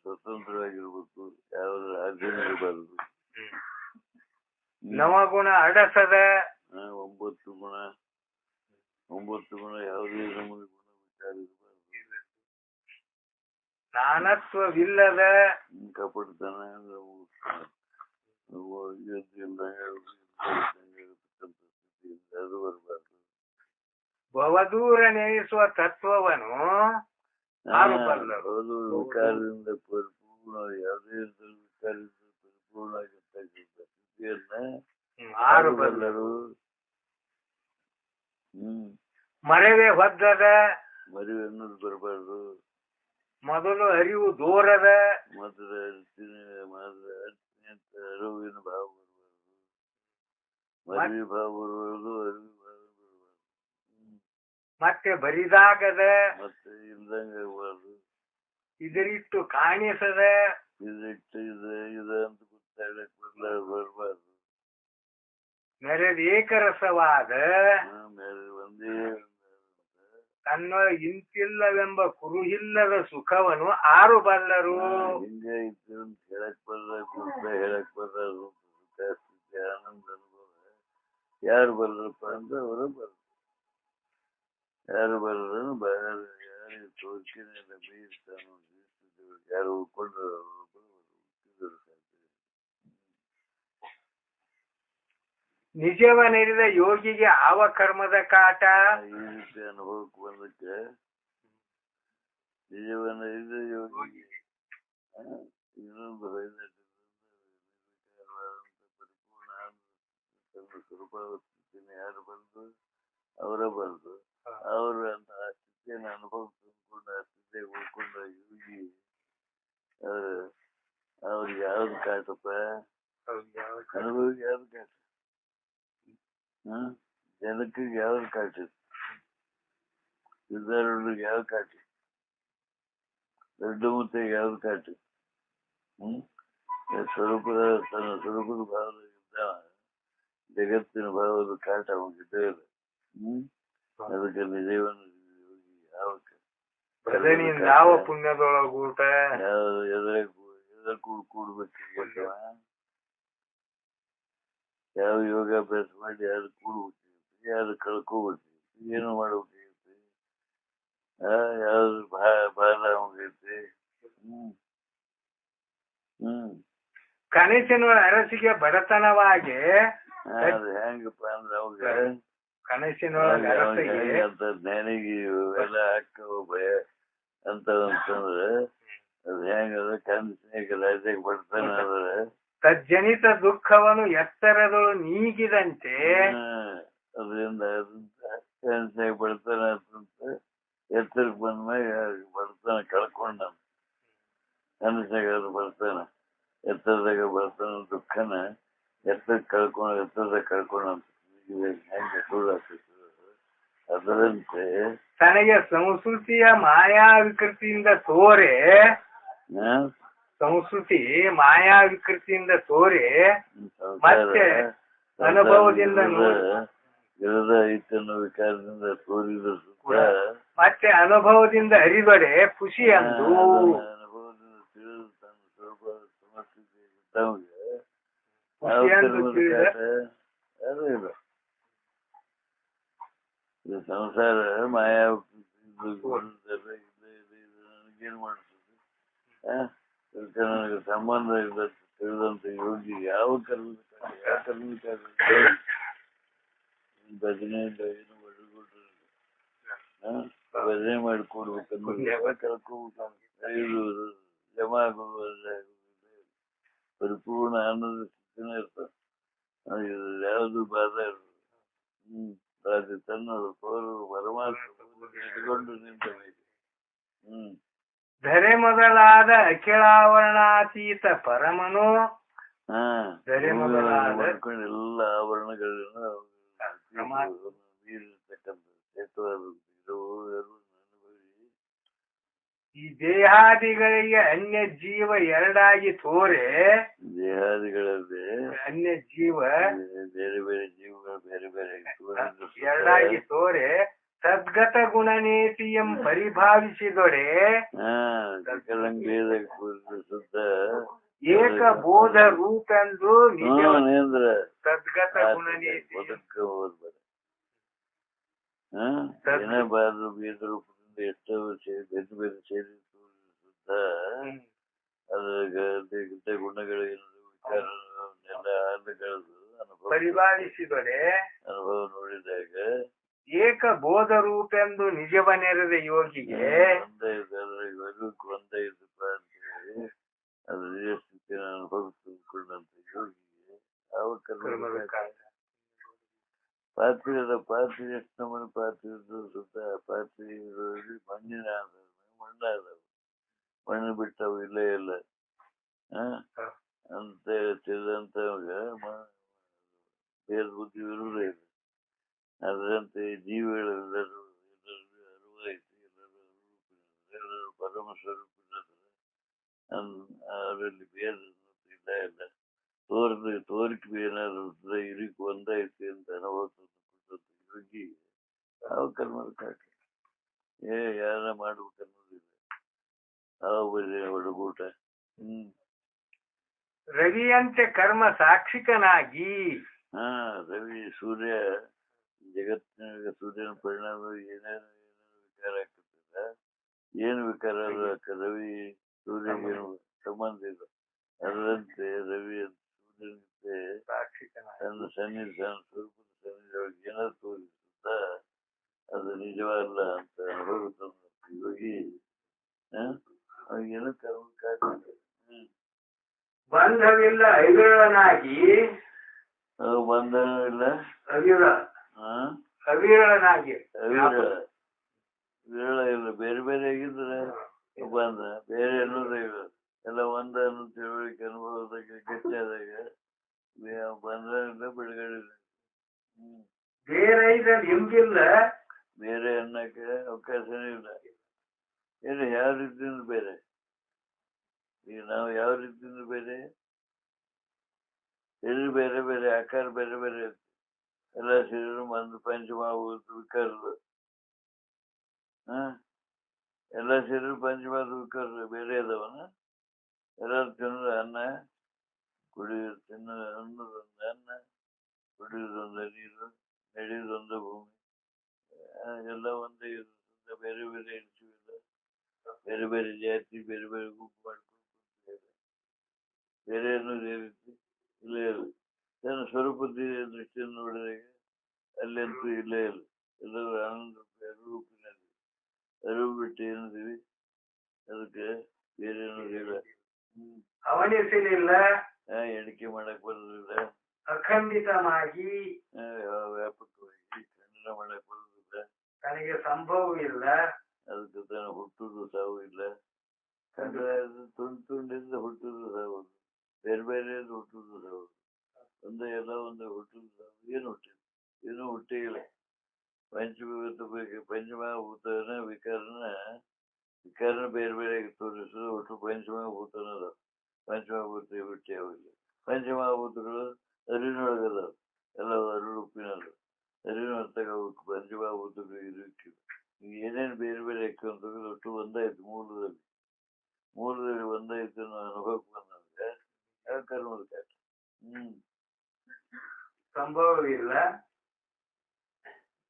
ಸ್ವತಂತ್ರವಾಗಿರ್ಬೇಕು, ಯಾವಾಗಲೂ ಆಜ್ಞೆ ಇರಬಾರ್ದು. ನವಗುಣ ಅಡಸದ 9 ಗುಣ ಯಾವುದೇ ನಮಗೆ ಗುಣ ವಿಚಾರ ಇರಬಾರ್ದು. ನಾನತ್ವವಿಲ್ಲದ ಕಪಟತನ ಅದು ಬರಬಾರ್ದು. ಭವದೂರ ನೇಯಿಸುವ ತತ್ವವನ್ನು ವಿಕಾರದಿಂದ ಪರಿಪೂರ್ಣ, ಯಾವುದೇ ವಿಕಾರದಿಂದ ಪರಿಪೂರ್ಣ ಆಗಿರ್ತಕ್ಕಂಥ ಸ್ಥಿತಿಯನ್ನ ಬಲ್ಲರು. ಮರವೇ ಹೊದ್ದದ ಮರಿವು ಅನ್ನೋದು ಬರಬಾರ್ದು. ಮೊದಲು ಅರಿವು ದೂರದ ಅರಿವಿನ ಭಾವ ಬರಬಾರ್ದು. ಮರಿವಿ ಭಾವ ಬರಬಾರ್ದು, ಅರಿವಿ ಭಾವ ಬರಬಾರ್ದು. ಮತ್ತೆ ಬರಿದಾಗದ ಮತ್ತೆ ಇಲ್ದಂಗ ಆಗಬಾರ್ದು. ಇದರಿಟ್ಟು ಕಾಣಿಸದ ಇದೆ ಅಂತ ಗೊತ್ತಾಡಕ್ ಬರಬಾರ್ದು. ಮೆರೆದ ಏಕರಸವಾದ ಒಂದೇ ತನ್ನೊಳಗೆ ಇಂತಿಲ್ಲವೆಂಬ ಕುರುಹಿಲ್ಲದ ಸುಖವನ್ನು ಆರು ಬಲ್ಲರು. ಹಿಂಗೆ ಇತ್ತು ಅಂತ ಹೇಳಕ್ ಹೇಳಕ್ ಬರೋದು ಸುಖ ಸ್ಥಿತಿ ಆನಂದ ಅನುಭವ ಯಾರು ಬಲ್ಲರಪ್ಪ ಅಂತ ಅವರು ಬರ್ ಯಾರು ಬರೋದನ್ನು ಯಾರಿಗೆ ತೋರಿಸಿನ ಬೀರ್ತಾನೋ ಯಾರು ಉಳ್ಕೊಂಡ್ರು ನಿಜವನೆರಿದ ಯೋಗಿಗೆ ಆವ ಕರ್ಮದ ಕಾಟ. ಈ ರೀತಿ ಅನುಭವಕ್ಕೆ ಬಂದಕ್ಕೆ ನಿಜವನೆರಿದ ಯೋಗಿಗೆ ಇನ್ನೊಂದು ಪರಿಪೂರ್ಣ ತನ್ನ ಸ್ವರೂಪಸ್ಥಿತಿನ ಯಾರು ಬಂದು ಅವರ ಬಂದು ಅವರು ಅಂತ ಆ ಸ್ಥಿತಿಯನ್ನು ಅನುಭವ ತುಂಬಿಕೊಂಡು ಆ ಸ್ಥಿತಿಯಾಗಿ ಉಳ್ಕೊಂಡ ಯೋಗಿ ಅವ್ರಿಗೆ ಯಾವ್ದು ಕಾಟಪ್ಪ? ಅನುಭವಿಗೆ ಯಾವ್ದು ಕಾಟ? ಜನಕ್ಕೆ ಯಾವ್ದು ಕಾಟ? ಸಿದ್ಧಾರೂಢರಿಗೆ ಯಾವ್ದು ಕಾಟ? ದೊಡ್ಡ ಮುತ್ತೆಗೆ ಯಾವ್ದು ಕಾಟ? ಸ್ವರೂಪದ ತನ್ನ ಸ್ವರೂಪದ ಭಾವದ ಜಗತ್ತಿನ ಭಾವದ ಕಾಟ ಅವನಿಗೆ ಇಲ್ಲ. ಅದಕ್ಕೆ ನಿಜವನ್ನು ಯಾವ ಪುಣ್ಯದೊಳಗೂಟ ಕೂಡ್ಬೇಕು, ಯಾವ ಯೋಗಾಭ್ಯಾಸ ಮಾಡಿ ಯಾರು ಕೂಡ್ಬೇಕಾಗುತ್ತೆ, ಯಾರು ಕಳ್ಕೋಬೇಕಾಗುತ್ತೆ, ಏನು ಮಾಡ್ಬೇಕಾಗುತ್ತೆ, ಯಾವ್ದು ಭಾರ ಹೋಗೈತಿ. ಕನಸಿನ ಅರಸಿಗೆ ಬಡತನವಾಗಿ ಅದು ಹೆಂಗಪ್ಪ ಅಂದ್ರೆ ಅವಾಗ ಕನಸಿನೊಳಗೆ ಅಂತ ಜ್ಞಾನಿಗೆ ಇವೆಲ್ಲ ಹಾಕವ ಭಯ ಅಂತಂದ್ರೆ ಅದು ಹೆಂಗದ ಕನಸಿನಾಗ ರಾಜ್ಯಕ್ಕೆ ಬರ್ತಾನೆ ಅಂದ್ರೆ ತಜ್ಜನಿತ ದುಃಖವನ್ನು ಎತ್ತರದಳು ನೀಗಿದಂತೆ ಅದರಿಂದ ಕನಸಿನಾಗ ಬರ್ತಾನೆ ಅಂತ ಎತ್ತರಕ್ಕೆ ಬಂದ್ಮ್ಯಾಗ ಬರ್ತಾನ ಕಳ್ಕೊಂಡ ಕನಸಿನಾಗ ಅದು ಬರ್ತಾನ ಎತ್ತರದಾಗ ಬರ್ತಾನ ದುಃಖನ ಎತ್ತರದಾಗ ಕಳ್ಕೊಂಡ ಹೆಂಗೆ ಸುಳ್ಳಾಗ್ತದೆ. ಅದರಂತೆ ತನಗೆ ಸಂಸ್ಕೃತಿಯ ಮಾಯಾ ವಿಕೃತಿಯಿಂದ ತೋರೆ ಮತ್ತೆ ಅನುಭವದಿಂದ ಇರದ ಐತನ್ನು ವಿಚಾರದಿಂದ ತೋರಿದ ಮತ್ತೆ ಅನುಭವದಿಂದ ಅರಿಬಡೆ ಖುಷಿ ಅಂದು ಅನುಭವದಿಂದ ತಿಳಿದು ತನ್ನ ಕರ್ಮದ ಕಾಟ ಯಾರು ಇಲ್ಲ. ಇದು ಸಂಸಾರ ಮಾಯಾ ನನಗೇನ್ ಮಾಡ್ತದೆ? ನನಗೆ ಸಂಬಂಧ ಇಲ್ಲ ತಿಳಿದಂತ ಯೋಗಿ ಯಾವ ಕರ್ಮದ ಕಾಟ, ಯಾವ ಕರ್ಮದ ಕಾಟ ಭಜನೆ ಏನು ಒಳಗೊಟ್ರೆ ಭಜನೆ ಮಾಡಿಕೊಡ್ಬೇಕನ್ನೋದು ಕಳ್ಕೋಬೇಕು. ಜಮಾ ಆಗುವುದಿಲ್ಲ, ಪರಿಪೂರ್ಣ ಆನಂದ ಸ್ಥಿತಿನೇ ಇರ್ತದೆ. ಯಾವುದು ಬಾಧ ಇರ್ತದೆ. ಅದು ತನ್ನೋಡು ತೋರು ಪರಮಾತ್ಮ ಇಟ್ಕೊಂಡು ನಿಂತ ಮೇಲೆ ಧರೆ ಮೊದಲಾದ ಅಖಿಳಾವರಣಾತೀತ ಪರಮನು ಧರೆ ಮೊದಲಾದ ಮಾಡ್ಕೊಂಡು ಎಲ್ಲ ಆವರಣಗಳನ್ನ ಮೀರಿರ್ತಕ್ಕಂಥ ಈ ದೇಹಾದಿಗಳಿಗೆ ಅನ್ಯ ಜೀವ ಎರಡಾಗಿ ತೋರೆ, ದೇಹಾದಿಗಳಲ್ಲಿ ಅನ್ಯ ಜೀವ ಬೇರೆ ಬೇರೆ ಜೀವಗಳು ಬೇರೆ ಬೇರೆ ಎರಡಾಗಿ ತೋರೆ ಸದ್ಗತ ಗುಣನೇತಿಯಂ ಪರಿಭಾವಿಸಿದೊಡೆ ಭೇದ ಶುದ್ಧ ಏಕ ಬೋಧ ರೂಪೆಂದು ನೇಂದ್ರ ಸದ್ಗತ ಗುಣನೇತಿ ಏನೇಬಾರದು ಭೇದ ರೂಪದಿಂದ ಎಷ್ಟೋ ಬೇರೆ ಬೇರೆ ಸೇರಿ ಶುದ್ಧ ಅದ್ರ ಗುಣಗಳೇನು ವಿಚಾರ ಎಲ್ಲ ಅನುಭವ ಪರಿಭಾವಿಸಿದೊಡೆ ಅನುಭವ ನೋಡಿದಾಗ ಏಕ ಬೋಧ ರೂಪೆಂದು ನಿಜವನೆರೆದ ಯೋಗಿಗೆ ಒಂದೇ ಇದ್ದಪ್ಪ ಅಂತೇಳಿ ಅದು ನಿಜ ಸ್ಥಿತಿನ ಅನುಭವ ತುಂಬಿಕೊಂಡಂತ ಯೋಗಿಗೆ ಯಾವ ಕರ್ಮದ ಪಾತ್ರೆ ಪಾತ್ರೆ ಎಷ್ಟು ನಮ್ಮನೆ ಪಾತ್ರೆ ಇದ್ದು ಸುತ್ತ ಪಾತ್ರೆ ಮಣ್ಣಿನ ಮಣ್ಣಾದವು, ಮಣ್ಣು ಬಿಟ್ಟವು ಇಲ್ಲೇ ಇಲ್ಲ ಅಂತ ತಿಳಿದಂತವಾಗ ಬೇರೆ ಬುದ್ಧಿ ಇರುವುದೇ ಇಲ್ಲ. ಅದರಂತೆ ಜೀವಗಳೆಲ್ಲರೂ ಅರಿವು ಐತಿ, ಎಲ್ಲರೂ ಪರಮ ಸ್ವರೂಪಿದ್ದಾರೆ. ಅವರಲ್ಲಿ ಬೇರೆ ಇಲ್ಲ ಇಲ್ಲ ತೋರಿಕೆ ಏನಾದ್ರು ಇರಿಕು ಒಂದೈತಿ ಅಂತ ಅನುಭವ ಯೋಗಿ ಯಾವ ಕರ್ಮದ ಕಾಟ ಯಾರ ಮಾಡ್ಬೇಕನ್ನೋದಿಲ್ಲ. ಯಾವ ಬರೀ ಒಳಗೂಟ ರವಿಯಂತೆ ಕರ್ಮ ಸಾಕ್ಷಿಕನಾಗಿ ರವಿ ಸೂರ್ಯ ಜಗತ್ತಿನಾಗ ಸೂರ್ಯನ ಪರಿಣಾಮ ಏನೇನು ವಿಕಾರ ಆಗ್ತದ, ಏನು ವಿಕಾರ ರವಿ ಸೂರ್ಯಗೇನು ಸಂಬಂಧ ಇಲ್ಲ. ಅದರಂತೆ ರವಿ ಸೂರ್ಯನಂತೆ ತನ್ನ ಸನ್ನಿಧಾನ ಸ್ವರೂಪದ ಸನ್ನಿಧಾನ ಏನಾದ್ರು ತೋರಿಸುತ್ತ ಅದು ನಿಜವಲ್ಲ ಅಂತ ಅನುಭವ ಯೋಗಿ ಅವಾಗೇನು ಕರ್ಮ ಕಾಟ ಬಂಧವಿಲ್ಲ ಅವಿರಳನಾಗಿ ಬಂಧನವಿಲ್ಲ ಅವಿರಳನಾಗಿ ವಿರಳ ಇಲ್ಲ. ಬೇರೆ ಬೇರೆ ಆಗಿದ್ರೆ ಬಂಧ ಬೇರೆ ಅನ್ನೋದೇ ಇಲ್ಲ. ಎಲ್ಲ ಒಂದ ಅನ್ನೋ ತಿಳುವಳಿಕೆ ಅನುಭವದಾಗ ಗಟ್ಟಿಯಾದಾಗ ಬಂಧನ ಇಲ್ಲ, ಬಿಡುಗಡೆ ಇಲ್ಲ. ಬೇರೆ ಎಂಬಿಲ್ಲ, ಬೇರೆ ಅನ್ನಕ್ಕೆ ಅವಕಾಶನೇ ಇಲ್ಲ. ಏನು ಯಾವ ರೀತಿಯಿಂದ ಬೇರೆ? ಈಗ ನಾವು ಯಾವ ರೀತಿಯಿಂದ ಬೇರೆ? ಶರೀರ ಬೇರೆ ಬೇರೆ, ಆಕಾರ ಬೇರೆ ಬೇರೆ, ಎಲ್ಲ ಶರೀರ ಒಂದು ಪಂಚಮಹಾಭೂತ ವಿಕಾರಗಳು. ಎಲ್ಲ ಶರೀರ ಪಂಚಮಹಾಭೂತ ವಿಕಾರಗಳು ಬೇರೆ ಅದಾವನ. ಎಲ್ಲರೂ ತಿನ್ನೋದು ಅನ್ನ, ಅನ್ನದೊಂದು ಅನ್ನ, ಕುಡಿಯೋದೊಂದು ನೀರು, ನಡೆಯೋದೊಂದು ಭೂಮಿ, ಎಲ್ಲ ಒಂದೇ ಇರೋದ್ರಿಂದ ಬೇರೆ ಬೇರೆ ಇರ್ತೀವಿಲ್ಲ. ಬೇರೆ ಬೇರೆ ಜಾತಿ ಬೇರೆ ಬೇರೆ ಗುಂಪು ಮಾಡ್ಕೊಂಡು ಬೇರೆ ಅನ್ನೋದು ಏನೈತಿ ಇಲ್ಲೇ ಇಲ್ಲ. ತನ್ನ ಸ್ವರೂಪದ ದೃಷ್ಟಿಯನ್ನು ನೋಡಿದಾಗ ಅಲ್ಲಂತೂ ಇಲ್ಲೇ ಇಲ್ಲ. ಎಲ್ಲರೂ ಆನಂದ ರೂಪಿನಲ್ಲಿ ಅರಿವು ಬಿಟ್ಟು ಏನಿದೀವಿ, ಅದಕ್ಕೆ ಬೇರೆ ಅನ್ನೋದಿಲ್ಲ. ಅವನಿಸಲಿಲ್ಲ, ಎಣಿಕೆ ಮಾಡಕ್ ಬರೋದಿಲ್ಲ, ಅಖಂಡಿತವಾಗಿ ವ್ಯಾಪಕವಾಗಿ ಖಂಡನ ಮಾಡಕ್ ಬರೋದಿಲ್ಲ, ತನಗೆ ಸಂಭವವಿಲ್ಲ, ಅದಕ್ಕೆ ತನ್ನ ಹುಟ್ಟುದು ಸಾವು ಇಲ್ಲ. ತುಂಡಿಂದ ಹುಟ್ಟುದು ಸಾವು, ಬೇರೆ ಬೇರೆ ಹುಟ್ಟುದು ಸಾವು, ಒಂದೇ ಎಲ್ಲ ಒಂದೇ ಹುಟ್ಟುದು ಸಾವು. ಏನು ಹುಟ್ಟಿಲ್ಲ, ಏನೂ ಹುಟ್ಟೇ ಇಲ್ಲ. ಪಂಚಮಹಾಭೂತನ ವಿಕಾರನ ಬೇರೆ ಬೇರೆ ತೋರಿಸೋದು ಒಟ್ಟು ಪಂಚಮಹಾಭೂತನದ. ಪಂಚಮಹಾಭೂತ ಬಿಟ್ಟೆ ಹೋಗಿಲ್ಲ. ಪಂಚಮಹಾಭೂತಗಳು ಅರಿವಿನೊಳಗದ, ಎಲ್ಲ ಅರುಳುಪ್ಪಿನಲ್ಲ. ಅರಿವಿನ ಹೊತ್ತಾಗ ಅವಕ್ಕೆ ಪಂಚಮಹಾಭೂತಗಳು ಇರಕ್ಕಿಲ್ಲ. ಏನೇನು ಬೇರೆ ಬೇರೆ ಹಾಕೊಂತ ಒಟ್ಟು ಒಂದಾಯ್ತು. ಮೂಲದಲ್ಲಿ ಒಂದಾಯ್ತು ಅನ್ನೋ ಅನುಭವಕ್ಕೆ ಬಂದಾಗ ಯಾವ ಕರ್ಮದ ಕಾಟ. ಸಂಭವವಿಲ್ಲ.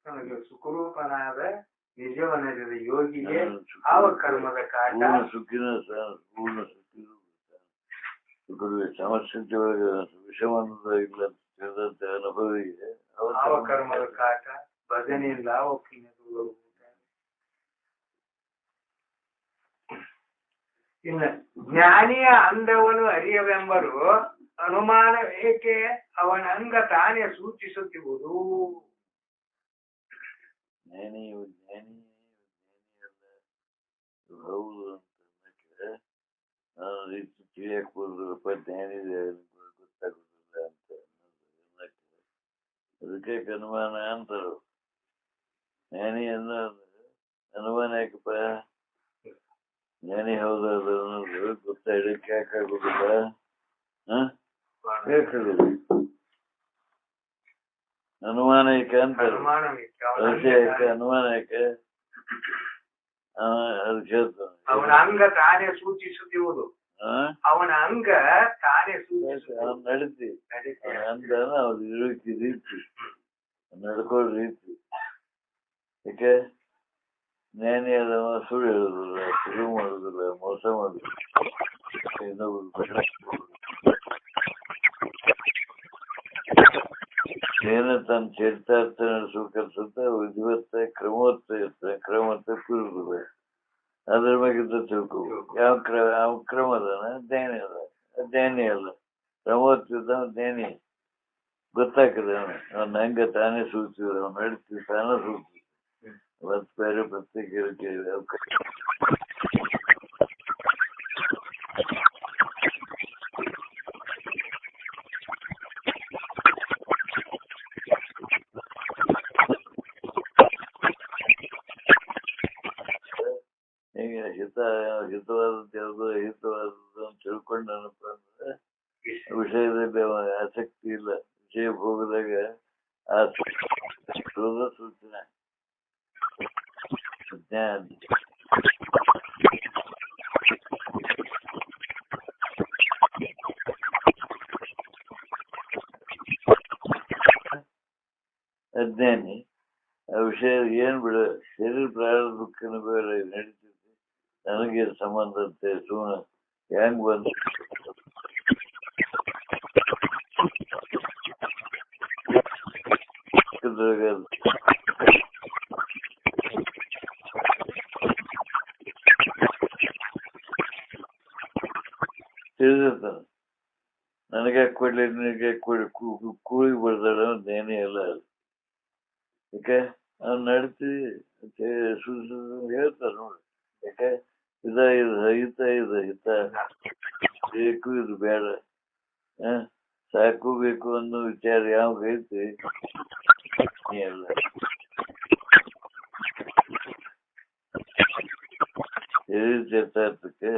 ನನಗೆ ಸುಖರೂಪನಾದ ನಿಜವನರಿದ ಯೋಗಿಗೆ ಯಾವ ಕರ್ಮದ ಕಾಟ ಸುಖಿನ ಪೂರ್ಣ ಸುಖಿನ ಸಮಸ್ಯೆ ಒಳಗೆ ವಿಷಮದ ಇಲ್ಲ ತಿಳಿದಂತೆ ಅನುಭವಿಗೆ ಯಾವ ಕರ್ಮದ ಕಾಟ ಭಜನೆಯಿಂದ ಒಪ್ಪಿನ. ಇನ್ನು ಜ್ಞಾನಿಯ ಅಂದವನು ಅರಿಯವೆಂಬರು ಅನುಮಾನ ಏಕೆ ಅವನ ಅಂಗ ತಾನೇ ಸೂಚಿಸುತ್ತಿರುವುದು. ಜ್ಞಾನಿ ಜ್ಞಾನಿ ಜ್ಞಾನಿ ಅಲ್ಲ ಹೌದು ಅಂತ ನಾನು ರೀತಿ ತಿಳಿಯಕ್ ಹೋದ್ರಪ್ಪ ಜ್ಞಾನಿ ಗೊತ್ತಾಗುದಿಲ್ಲ ಅಂತ ಅದಕ್ಕೆ ಅನುಮಾನ ಅಂತಾರು. ಜ್ಞಾನಿ ಅನ್ನೋದು ಅನುಮಾನ ಯಾಕಪ್ಪ, ಜ್ಞಾನಿ ಹೌದು ಅನ್ನೋದು ಗೊತ್ತಾಡಕ್ಕೆ ಯಾಕಾಗುದಿಲ್ಲ, ಬೇಕಾಗುದಿಲ್ಲ. ಅನುಮಾನ ಏಕೆ ಅಂತಾರೆ, ಅನುಮಾನ ಯಾಕೆ ಅದು ಕೇಳ್ತಾನೆ. ಅವನ ಅಂಗ ತಾನೇ ಸೂಚಿಸುತ್ತಿರುವುದು, ಅವನ ಅಂಗ ತಾನೇ ನಡೀತಿ ಅಂತಾನ ಅವ್ರು ಇರೋಕೆ ರೀತಿ ನಡ್ಕೊಳ್ಳೋ ರೀತಿ. ಯಾಕೆ ಜ್ಞಾನಿ ಅದವ ಸುಳ್ಳು ಹೇಳುದಿಲ್ಲ, ಸುಳ್ಳು ಮಾಡುದಿಲ್ಲ, ಮೋಸ ಮಾಡುದಿಲ್ಲ, ಏನ ತನ್ನ ಚರಿತಾರ್ಥ ನಡೆಸುವ ಕೆಲಸದ ವಿಧಿವತ್ತ ಕ್ರಮವತ್ತ ಇರ್ತಾನೆ, ಕ್ರಮವತ್ತ ಕೂರುದಿಲ್ಲ. ಅದ್ರ ಬಗ್ಗೆ ತಿಳ್ಕೋಬೇಕು. ಯಾವ ಕ್ರಮ ಅದಾನ ಜ್ಞಾನಿ ಅದ, ಜ್ಞಾನಿ ಅಲ್ಲ. ಕ್ರಮವತ್ತ ಜ್ಞಾನಿ ಗೊತ್ತಾಗ್ತದೆ. ಅವನ ಹಂಗ ತಾನೇ ಸೂಚಿಸಿದ್ರೆ ಅವ್ನು ನಡೀತಿ ತಾನೇ ಸೂಚಿಸಿ ಮತ್ ಬೇರೆ ಪ್ರತ್ಯೇಕ ಹಿತವಾದದ್ದು ಯಾವುದು ಅಹಿತವಾದದ್ದು ಅಂತ ತಿಳ್ಕೊಂಡನಪ್ಪ ಅಂದ್ರೆ ವಿಷಯದಲ್ಲಿ ಆಸಕ್ತಿ ಇಲ್ಲ. ವಿಷಯ ಭೋಗದಾಗ ಆಸಕ್ತಿ ಸೂಚನೆ ಜ್ಞಾನ. ಅಜ್ಞಾನಿ ಆ ವಿಷಯ ಏನ್ ಬಿಡ ಶರೀರ ಪ್ರಾರಂಭಕ್ಕೂ ಬೇರೆ ನಡೀತೈತಿ, ನನಗೆ ಸಂಬಂಧಂತೆ ಸುಮ್ಮನೆ ಹೆಂಗ್ ಬಂದ ತಿಳಿದಿರ್ತಾನ. ನನಗೆ ಕೊಡ್ಲಿ ನಿನಗೆ ಕೂಳಿಗೆ ಬರ್ದಾಳ ಜ್ಞಾನಿ ಎಲ್ಲ. ಯಾಕೆ ಅವ್ನು ನಡ್ತಿ ಹೇಳ್ತಾರ ನೋಡಿ. ಯಾಕೆ ಇದು ಹಿತ, ಇದು ಹಿತ, ಬೇಕು ಇದು ಬೇಡ, ಸಾಕು ಬೇಕು ಅನ್ನೋ ವಿಚಾರ ಯಾವಾಗ ಐತಿ ಎಲ್ಲ ಚರಿತಾರ್ಥಕ್ಕೆ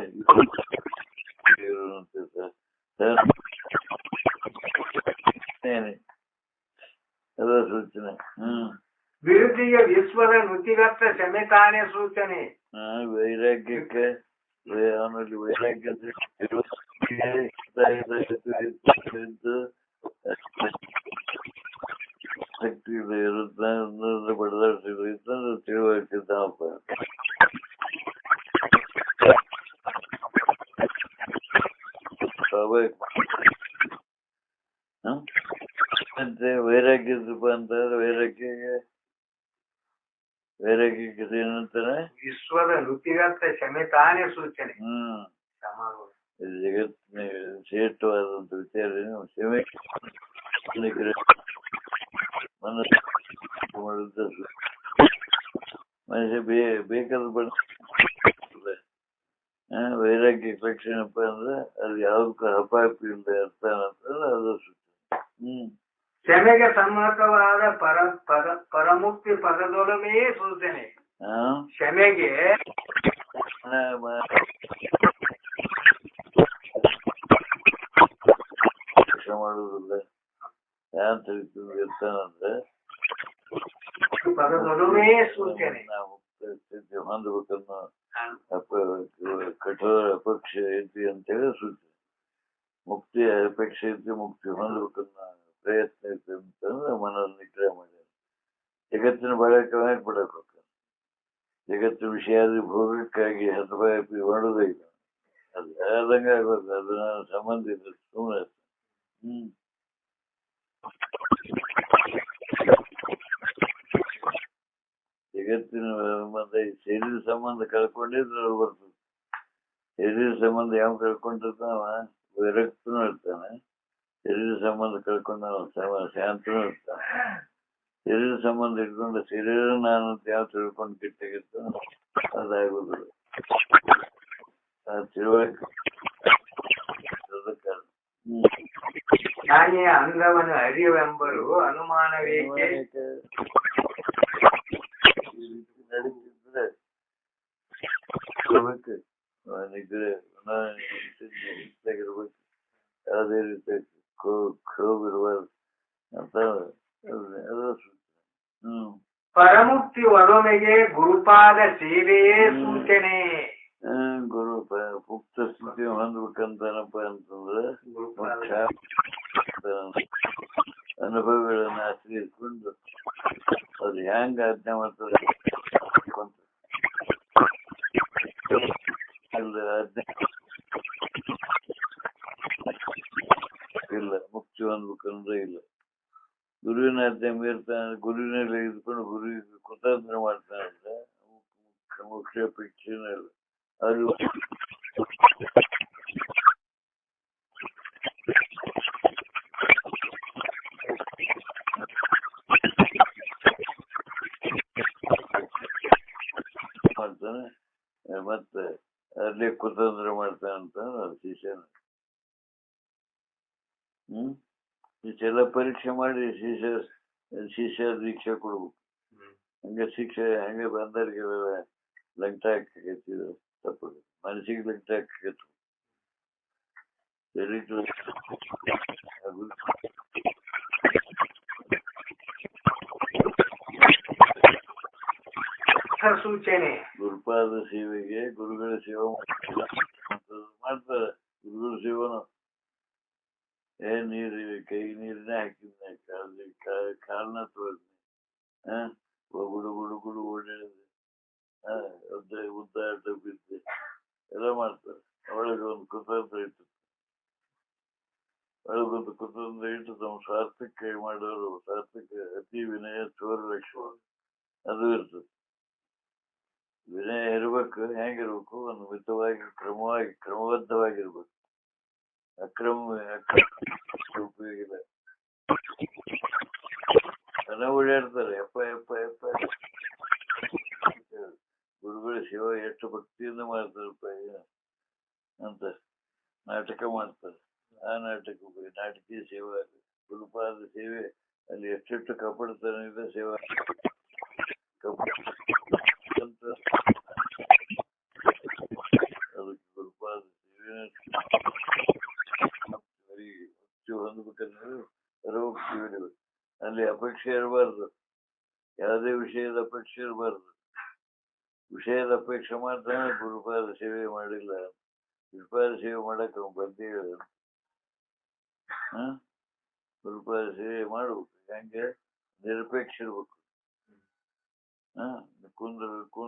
ಅದ ಸೂಚನೆ. ವಿರುದ್ಧಿಯ ವಿಶ್ವದ ನುತಿಗತ್ತ ಸಮೇತಾನೆ ಸೂಚನೆ. ವೈರಾಗ್ಯಕ್ಕೆ ಆಮೇಲೆ ವೈರಾಗ್ಯ ಶಕ್ತಿ ಇರುತ್ತೆ ಬಡದಾಡ್ತಿದ್ರು ತಿಳುವಳಿಕಿದ್ದಾವಪ್ಪ. ಮತ್ತೆ ವೈರಾಗ್ಯದಪ್ಪ ಅಂತಂದ್ರೆ ವೈರಾಗ್ಯಕ್ಕೆ ಏನಂತಾನೆ ವಿಶ್ವದ ಋತಿಗತ ಕ್ಷಮೆತಾನೇ ಸೂಚನೆ. ಜಗತ್ತಿನ ಶ್ರೇಷ್ಠವಾದಂತ ವಿಚಾರ ಕ್ಷಮೆ ಮನುಷ್ಯ ಬೇಕಾದ ಬಣ್ಣ. ವೈರಾಗ್ಯ ಲಕ್ಷಣಪ್ಪ ಅಂದ್ರೆ ಅದು ಯಾವ್ದಕ್ಕೂ ಹಪಾಪಿ ಇಲ್ಲ ಇರ್ತಾನ ಅಂತಂದ್ರೆ ಅದು ಸೂಚನೆ. ಕ್ಷಮೆಗೆ ಸಮ್ಮತವಾದ ಪರಮುಕ್ತಿ ಪದದೊಲಮೆಯೇ ಸೂಚನೆ. ಕ್ಷಮೆಗೆ ಮಾಡುದಿಲ್ಲ ಯಾನ್ ತಿಳಿತು ಇರ್ತಾನಂದ್ರೆ ಪದದೊಲಮೆಯೇ ಸೂಚನೆ. ಸ್ಥಿತಿ ಹೊಂದಬೇಕನ್ನೋ ಕಠೋರ ಅಪೇಕ್ಷೆ ಐತಿ ಅಂತೇಳಿ ಸೂಚನೆ. ಮುಕ್ತಿ ಅಪೇಕ್ಷೆ ಐತಿ, ಮುಕ್ತಿ ಹೊಂದಬೇಕನ್ನ ಪ್ರಯತ್ನ ಇತ್ತು ಅಂತಂದ್ರೆ ಮನವನ್ನು ನಿಗ್ರಹ ಮಾಡ್ಯಾರ. ಜಗತ್ತಿನ ಬಳಕೆ ಬಿಡಕ್ ಹೋಗ್ತಾರೆ. ಜಗತ್ತು ವಿಷಯಾದಿ ಭೋಗಕ್ಕಾಗಿ ಹತಭಾಪಿ ಮಾಡೋದೇ ಇಲ್ಲ. ಅದು ಆದಂಗೆ ಆಗೋದು. ಅದು ನನ್ನ ಸಂಬಂಧ ಇಲ್ಲ, ಸುಮ್ಮನೆ. ಜಗತ್ತಿನ ಸಂಬಂಧ ಶರೀರ ಸಂಬಂಧ ಕಳ್ಕೊಂಡಿದ್ರೆ ಬರ್ತದೆ. ಶರೀರ ಸಂಬಂಧ ಯಾವ ಕಳ್ಕೊಂಡಿರ್ತಾವ ವಿರಕ್ತನೂ ಇರ್ತಾನೆ. ಶರೀರ ಸಂಬಂಧ ಕಳ್ಕೊಂಡ ಶಾಂತನೂ ಇರ್ತಾನೆ. ಶರೀರ ಸಂಬಂಧ ಇಟ್ಕೊಂಡು ಶರೀರ ನಾನು ಯಾವ ತಿಳ್ಕೊಂಡು ಕೆಟ್ಟಾಗಿರ್ತಾನ ಅದಾಗುದಿಲ್ಲ. ಆ ತಿಳುವಳಿಕೆ ನಾನೇ ಅಂಗವನ್ನು ಅರಿವೆಂಬರು ಅನುಮಾನವೇಕೆ ನಡೀತಿದ್ರೆ ನಿಗ್ರಹ ಯಾವುದೇ ರೀತಿ ಕ್ಷೋಭ ಇರಬಾರ್ದು ಅಂತ ಪರಮುಕ್ತಿ ಒಲಮೆಗೆ ಗುರುಪಾದ ಸೇವೆಯೇ ಸೂಚನೆ. ಗುರು ಮುಕ್ತ ಸ್ಥಿತಿ ಹೊಂದ್ಬೇಕಂತನಪ್ಪ ಅಂತಂದ್ರೆ ಅನುಭವಗಳನ್ನ ಆಶ್ರಯಿಸ್ಕೊಂಡು ಅದು ಹೆಂಗ ಆಜ್ಞೆ ಮಾಡ್ತಾರೆ ಇಲ್ಲ. ಮುಕ್ತಿ ಹೊಂದ್ಬೇಕಂದ್ರೆ ಇಲ್ಲ. ಗುರುವಿನ ಆಜ್ಞೆ ಮೀರ್ತಾನೆ, ಗುರುವಿನಲ್ಲಿ ಇದ್ಕೊಂಡು ಗುರುವಿಗೆ ಕುತಂತ್ರ ಮಾಡ್ತಾನೆ ಅಂದ್ರೆ ಮುಖ್ಯ ಅಪೇಕ್ಷೆನೇ ಇಲ್ಲ. ಅದು ಮಾಡ್ತಾನೆ, ಮತ್ತೆ ಅಲ್ಲಿ ಕುತಂತ್ರ ಮಾಡ್ತಾನೆ ಅಂತ ಶಿಷ್ಯನ. ಇಷ್ಟೆಲ್ಲ ಪರೀಕ್ಷೆ ಮಾಡಿ ಶಿಷ್ಯ ದೀಕ್ಷೆ ಕೊಡ್ಬೇಕು. ಹಂಗೆ ಶಿಕ್ಷೆ ಹಂಗೆ ಬಂದರಿಗೆ ಲಂಟ ಹಾಕಿದ್ರು ತಪ್ಪು. ಮನಸ್ಸಿಗೆ ಲಂಟ ಹಾಕಿತ್ತು. ಸೂಚನೆ. ಗುರುಪಾದ ಸೇವೆಗೆ ಗುರುಗಳ ಸೇವೆ ಮಾಡ್ತಾರೆ. ಗುರುಗಳ ಸೇವನ ನೀರು ಕೈ ನೀರನ್ನೇ ಹಾಕಿದ್ನೆ, ಕಾಲನ್ನ ತೊಳೆದ್ನೆ, ಗುಡು ಗುಡು ಗುಡು ಓಡಾಡಿದೆ, ಉದ್ದಾಟ ಬಿದ್ದೆ ಎಲ್ಲ ಮಾಡ್ತಾರೆ. ಒಳಗೆ ಒಂದು ಕುತಂತ್ರ ಇಟ್ಟು ತಮ್ಮ ಸ್ವಾರ್ಥಕ್ಕೆ ಮಾಡೋರು. ಸ್ವಾರ್ಥಕ್ಕೆ ಅತಿ ವಿನಯ ಚೋರ ಲಕ್ಷಣ ಅದು ಇರ್ತದೆ. ವಿನಯ ಇರ್ಬೇಕು. ಹೆಂಗಿರ್ಬೇಕು? ಒಂದು ಮಿತವಾಗಿ ಕ್ರಮಬದ್ಧವಾಗಿರ್ಬೇಕು. ಅಕ್ರಮ ಉಪಯೋಗ ಇಲ್ಲ. ಜನ ಓಡಾಡ್ತಾರೆ ಎಪ್ಪ ಎಪ್ಪ ಎಪ್ಪ. ಗುರುಗಳ ಸೇವೆ ಎಷ್ಟು ಭಕ್ತಿಯಿಂದ ಮಾಡ್ತಾರಪ್ಪ ಅಂತ ನಾಟಕ ಮಾಡ್ತಾರೆ. ಆ ನಾಟಕೀಯ ಸೇವೆ ಗುರುಪಾದ ಸೇವೆ ಅಲ್ಲಿ ಎಷ್ಟೆಷ್ಟು ಕಪಡತನ ಸೇವೆ ಅದಕ್ಕೆ ಗುರುಪಾದ ಸೇವೆ ಹೊಂದ್ಬೇಕಂದ್ರೆ ಪರಮುಕ್ತಿ ಬೆಳಿಬೇಕು. ಅಲ್ಲಿ ಅಪೇಕ್ಷೆ ಇರಬಾರ್ದು. ಯಾವುದೇ ವಿಷಯದ ಅಪೇಕ್ಷೆ ಇರಬಾರ್ದು. ವಿಷಯದ ಅಪೇಕ್ಷೆ ಮಾಡ್ತಾನೆ ಗುರುಪಾದ ಸೇವೆ ಮಾಡಿಲ್ಲ. ಗುರುಪಾದ ಸೇವೆ ಮಾಡಕ್ ಬಂದೇ ಗುರುಪಾದ ಸೇವೆ ಮಾಡ್ಬೇಕು. ಹೆಂಗೆ? ನಿರಪೇಕ್ಷ ಇರ್ಬೇಕು. ಕುಂದ್ರಬೇಕು,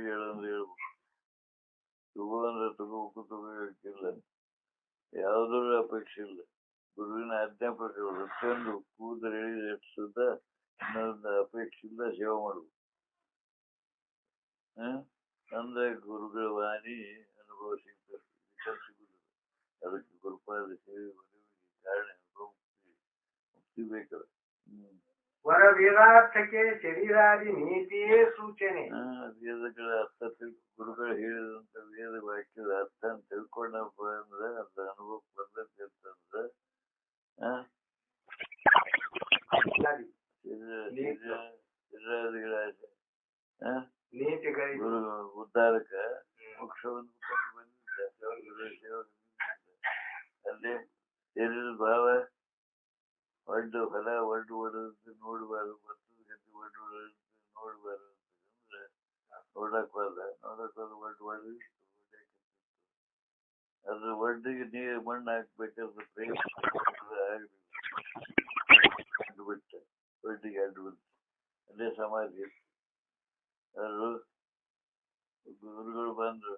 ಹೇಳಂದ್ರೆ ಹೇಳ್ಬೇಕು. ತಗೋ ಅಂದ್ರೆ ತಗೋಬೇಕು, ತಗೋಬೇಕಿಲ್ಲ. ಯಾವುದೂ ಅಪೇಕ್ಷೆ ಇಲ್ಲ. ಗುರುವಿನ ಆಜ್ಞಾ ಪ್ರಕಾರ ಪ್ರತಿಯೊಂದು ಕೂದಲು ಎಳೆದ ಎಷ್ಟು ಸುದ್ದ ಇನ್ನೊಂದು ಅಪೇಕ್ಷೆ ಇಲ್ಲ ಸೇವೆ ಮಾಡ್ಬೇಕು. ಅಂದ್ರೆ ಗುರುಗಳ ವಾಣಿ ಅನುಭವ ಸಿಗ್ತದೆ, ಸಿಗುದಿಲ್ಲ. ಅದಕ್ಕೆ ಗುರುಪಾದ ಸೇವೆ ಕಾರಣ ಮುಕ್ತಿ ಬೇಕಲ್ಲ. ವರ ವೇದಾರ್ಥಕ್ಕೆ ಶರೀರಾದಿ ನೀತಿಯೇ ಸೂಚನೆ. ವೇದಗಳ ಅರ್ಥ ಗುರುಗಳು ಹೇಳಿದಂತ ವೇದ ವಾಕ್ಯದ ಅರ್ಥ ತಿಳ್ಕೊಂಡಪ್ಪ ಅಂದ್ರೆ ಅದ್ರ ಅನುಭವಕ್ಕೆ ಬಂದಕ್ಕೆ ಅಂತಂದ್ರೆ ಶರೀರಾದಿಗಳ ಗುರು ಉದ್ಧಾರಕ ಮೋಕ್ಷವನ್ನು ಬಂದಿದ್ದ ಅಲ್ಲಿ ಶರೀರದ ಭಾವ ಒಡ್ಡು ಹೊಲ ಒಡ್ಡು ಹೊಡೆದಂತೆ ನೋಡಬಾರ್ದು, ಭತ್ತದ ಗದ್ದೆ ಒಡ್ಡು ಹೊಡೆದಂತೆ ನೋಡಬಾರ್ದು ಅಂತಂದ್ರೆ ನೋಡಕ್ ಹೋದ ಒಡ್ಡು ಹೊಡೆದು ಅದ್ರ ಒಡ್ಡಿಗೆ ನೀರು ಮಣ್ಣು ಹಾಕ್ಬೇಕಾದ್ರೆ ಪ್ರಯತ್ನ ಆಗ್ಬೇಕು. ಅಡ್ಡು ಬಿಟ್ಟೆ, ಒಟ್ಟಿಗೆ ಅಡ್ಡು ಬಿಟ್ಟು ಅಲ್ಲೇ ಸಮಾಧಿ ಅವರು ಗುರುಗಳು ಬಂದ್ರು,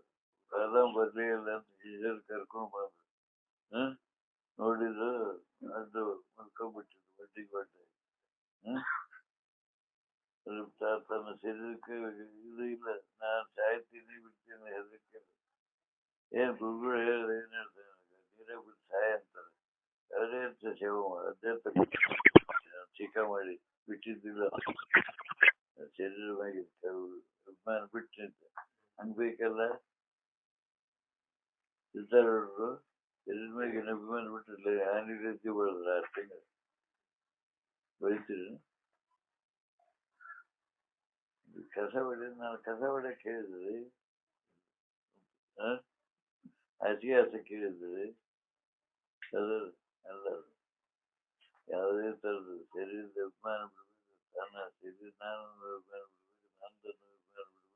ಬಾದಾಮ್ ಬರ್ಲಿಲ್ಲ ಅಂತ ಶಿಷ್ಯರು ಕರ್ಕೊಂಡು ಬಂದ್ರು. ನೋಡಿದ್ರು ಅಡ್ಡು ಮಲ್ಕೊಂಡ್ಬಿಟ್ಟಿದ್ರು ಒಟ್ಟಿಗೆ ಹೊಟ್ಟೆ. ತನ್ನ ಶರೀರಕ್ಕೆ ಇದು ಇಲ್ಲ, ನಾನು ಸಾಯ್ತೀನಿ ಬಿಡ್ತೀನಿ ಹೆದರಿಕೆ. ಏನ್ ಗುರುಗಳು ಹೇಳಿದ್ರೆ ಏನ್ ಹೇಳ್ತಾರೆ, ನೀರೇ ಬಿಟ್ಟು ಸಾಯ ಅಂತಾರೆ. ಅವರೇ ಅಂತ ಸೇವೆ ಅದೇ ಚಿಕ್ಕ ಮಾಡಿ ಬಿಟ್ಟಿದ್ದಿಲ್ಲ, ಶರೀರ ಮ್ಯಾಗ ಅಭಿಮಾನ ಬಿಟ್ಟು ಹಂಗ್ ಬೇಕಲ್ಲ. ಸಿದ್ಧಾರೂಢರು ಶರೀರ ಮ್ಯಾಗಿನ ಅಭಿಮಾನ ಬಿಟ್ಟಿರ್ಲಿ, ಹಾನಿ ರೀತಿ ಬೆಳೆದ್ರ ಅಷ್ಟೇ ಬೆಳಿತೀರಿ. ಕಸ ಹೊಡೆ, ನಾನು ಕಸ ಹೊಡೆಯಕ್ಕೆ ಹೇಳಿದ್ರಿ, ಹಾಸಿಗೆ ಹಾಸಕ್ಕೆ ಹೇಳಿದ್ರಿ, ಅದು ಅಲ್ಲ. ಯಾವುದೇ ತರದ್ದು ಶರೀರದ ಅಭಿಮಾನ ಬಿಡ್ಬೇಕು, ತನ್ನ ಶರೀರ ನಾನು ಅಭಿಮಾನ ಬಿಡ್ಬೇಕು, ನಂದನ್ನು ಅಭಿಮಾನ ಬಿಡ್ಬೇಕು,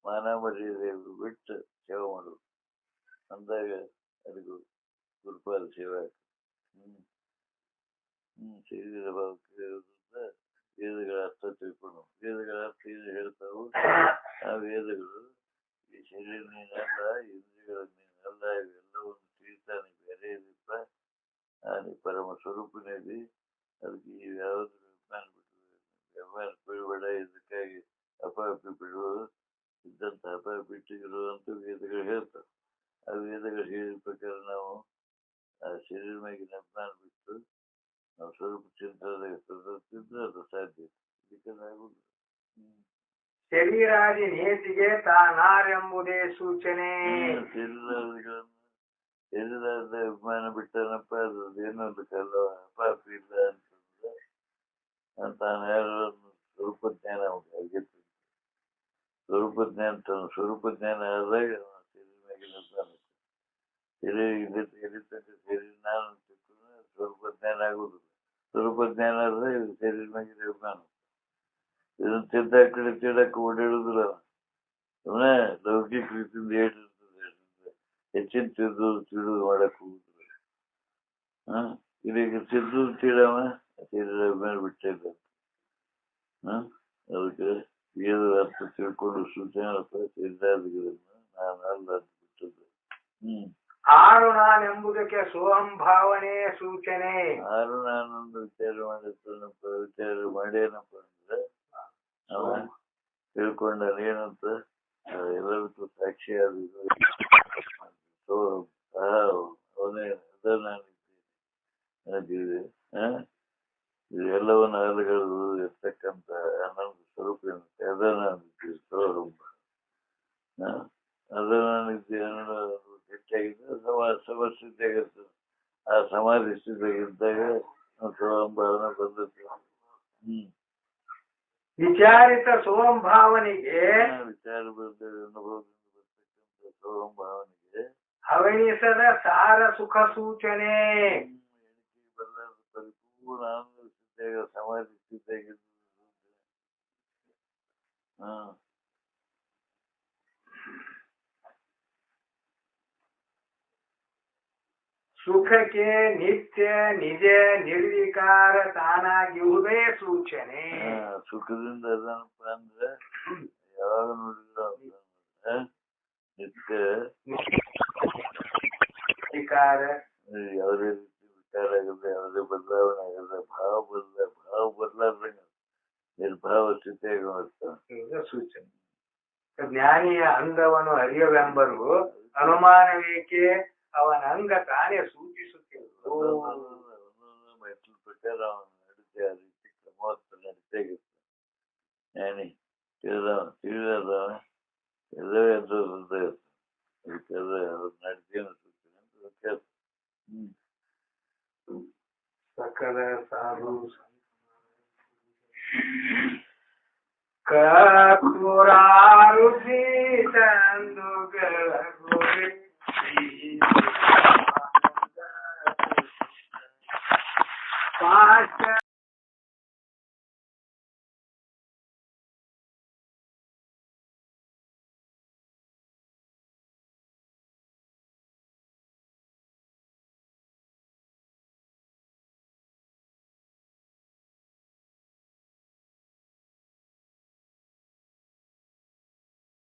ಮಾನ ಮರ್ಯಾದೆ ಬಿಟ್ಟು ಸೇವೆ ಮಾಡ್ಬೇಕು. ಅಂದಾಗ ಅದಕ್ಕೂ ಗುರುಪಾದ ಸೇವೆ ಆಗ್ತದೆ. ಶರೀರ ಭಾವಕ್ಕೆ ವೇದಗಳ ಅರ್ಥ ತಿಳ್ಕೊಂಡು, ವೇದಗಳ ಅರ್ಥ ಏನು ಹೇಳ್ತಾವು, ಆ ವೇದಗಳು ಈ ಶರೀರ ನೀನಲ್ಲ, ಇಂದ್ರಿಯಗಳ ನೀನಲ್ಲ, ಇವೆಲ್ಲವನ್ನು ತಿಳಿತಾನೆ ಬೇರೆ ಇದಿಪ್ಪ, ನೀ ಪರಮ ಸ್ವರೂಪನೇದಿ. ಅದಕ್ಕೆ ಈ ಯಾವ್ದು ಅಭಿಮಾನ ವ್ಯವಹಾರ ಬಿಡಬೇಡ, ಇದಕ್ಕಾಗಿ ಅಪಾಪಿ ಬಿಡುವುದು ಇದ್ದಂತ ಅಪಾಯ ಬಿಟ್ಟಿದ್ರು ಅಂತ ವೇದಗಳು ಹೇಳ್ತಾವೆ. ಆ ವೇದಗಳು ಹೇಳಿದ ಪ್ರಕಾರ ನಾವು ಆ ಶರೀರ ಮ್ಯಾಗಿನ ಅಭಿಮಾನ ಬಿಟ್ಟು ನಾವು ಸ್ವರೂಪ ಚಿಂತಿದ್ರೆ ಅದು ಸಾಧ್ಯ. ಇದಕ್ಕಾಗುದು ಶರೀರಾದಿ ನೇತಿಗೆ ತಾನಾರೆಂಬುದೇ ಸೂಚನೆ. ಶರೀರದ ಅಭಿಮಾನ ಬಿಟ್ಟನಪ್ಪ, ಅದು ಏನೋದಕ್ಕಲ್ಲ ಅಪಾಪಿ ಇಲ್ಲ ಅಂತಂದ್ರೆ ತಾನು ಯಾರು ಸ್ವರೂಪ ಜ್ಞಾನ ಆಗೈತಿ. ಸ್ವರೂಪ ಜ್ಞಾನ ಸ್ವರೂಪ ಜ್ಞಾನ ಆದಾಗ ಶರೀರ ಮ್ಯಾಗಿನ ಅಭಿಮಾನ ಶರೀರ ನಾನು ಸ್ವರೂಪ ಜ್ಞಾನ ಆಗುದಿಲ್ಲ. ಸ್ವರೂಪ ಜ್ಞಾನ ಆದ್ರೆ ಇದು ಶರೀರ ಮ್ಯಾಗಿನ ಅಭಿಮಾನ. ಇದನ್ನ ತಿದ್ದಾಕ ಕಡೆ ತಿಡಕ್ಕೆ ಓಡಾಡುದಿಲ್ಲ. ಸುಮ್ಮನೆ ಲೌಕಿಕ ರೀತಿಯಿಂದ ಹೇಳಿರ್ತದೆ, ಹೆಚ್ಚಿನ ತಿಳಿದು ಮಾಡಕ್ ಹೋಗುದಿಲ್ಲ. ಇದೀಗ ತಿದ್ದು ತೀಡವ ಶರೀರ ಅಭಿಮಾನ ಬಿಟ್ಟಿಲ್ಲ. ಅದಕ್ಕೆ ವೇದ ಅರ್ಥ ತಿಳ್ಕೊಂಡು ಸೂಚನೆ ಶರೀರಾದಿಗಳನ್ನು ನಾನು ಅಲ್ಲ ಅಂತ ಬಿಟ್ಟದ್ದು. ಆರು ನಾನೆಂಬುದಕ್ಕೆ ಸೋಹಂಭಾವನೆ ಸೂಚನೆ. ಆರು ನಾನೊಂದು ವಿಚಾರ ಮಾಡೇನಪ್ಪ ಅಂದ್ರೆ ಅವ ತಿಳ್ಕೊಂಡ ಏನಂತ ಎಲ್ಲದಕ್ಕೂ ಸಾಕ್ಷಿ ಆದ ಅವನೇ ಅದ ನಾನಿದ್ದೇನೆ. ಇದು ಎಲ್ಲವನ್ನು ಅಲಗಳು ಇರ್ತಕ್ಕಂಥ ಅನ್ನೊಂದು ಸ್ವರೂಪ ಏನಂತೆ ಅದ ನಾನಿದ್ದೀವಿ. ಅದ ನಾನಿದ್ದೆ ಅನ್ನೋದು ಗಟ್ಟಿಯಾಗಿದ್ದರೆ ಸಮಸ್ಥಿತಿ ಆಗಿರ್ತದೆ. ಆ ಸಮಾಧಿ ಸ್ಥಿತಿಯಾಗಿದ್ದಾಗ ಸೋಹಂಭಾವನೆ ಬಂದದ್ದು. ವಿಚಾರಿತ ಸೋಹಂಭಾವನೆಗೆ ವಿಚಾರ ಬರ್ತದೆ, ಅನುಭವದಿಂದ ಬರ್ತಕ್ಕಂಥ ಸೋಹಂಭಾವನೆಗೆ ಹವಣಿಸದ ಸಾರ ಸುಖ ಸೂಚನೆ. ಎಣಿಕೆ ಬರಲಾರ ಪರಿಪೂರ್ಣ ಆನಂದ ಸ್ಥಿತಿಯಾಗ ಸಮಾಧಿ ಸ್ಥಿತಿಯಾಗಿದ್ದು. ಸುಖಕ್ಕೆ ನಿತ್ಯ ನಿಜ ನಿರ್ವಿಕಾರ ತಾನಾಗಿರುವುದೇ ಸೂಚನೆ. ಸುಖದಿಂದ ಅದನಪ್ಪ ಅಂದ್ರೆ ಯಾವಾಗ ನೋಡಿದ್ರು ನಿತ್ಯ ವಿಕಾರ, ಯಾವುದೇ ರೀತಿ ವಿಚಾರ ಆಗದೆ, ಯಾವುದೇ ಬದಲಾವಣೆ ಆಗದೆ, ಭಾವ ಬದಲಾದಂಗ ನಿರ್ಭಾವ ಸ್ಥಿತಿಯಾಗಿ ಮಾಡ್ತಾನೆ ಸೂಚನೆ. ಜ್ಞಾನಿಯ ಅಂಗವನ್ನು ಅರಿಯವೆಂಬರು ಅನುಮಾನವೇಕೆ, ಅವನ ಅಂಗ ತಾನೇ ಸೂಚಿಸುತ್ತಿರುವುದು. ಮೆಟ್ಲ ಪ್ರಕಾರ ಅವನು ನಡೀತೆ ಆ ರೀತಿ ಕ್ರಮವತ್ತ ನಡೀತಾಗಿರ್ತಾನೆ. ಜ್ಞಾನಿ ತಿಳಿದ ಎಲ್ಲವೇ ಅಂತ ಅದಕ್ಕೆ ಅವ್ರ ನಡೀತೇನು ಸೂಚನೆ ಅಂತ ವ್ಯತ್ಯಾಸ. ಸಕಲ ಸಾಧು ಕಪುರಾರುಚಿ ತಂದು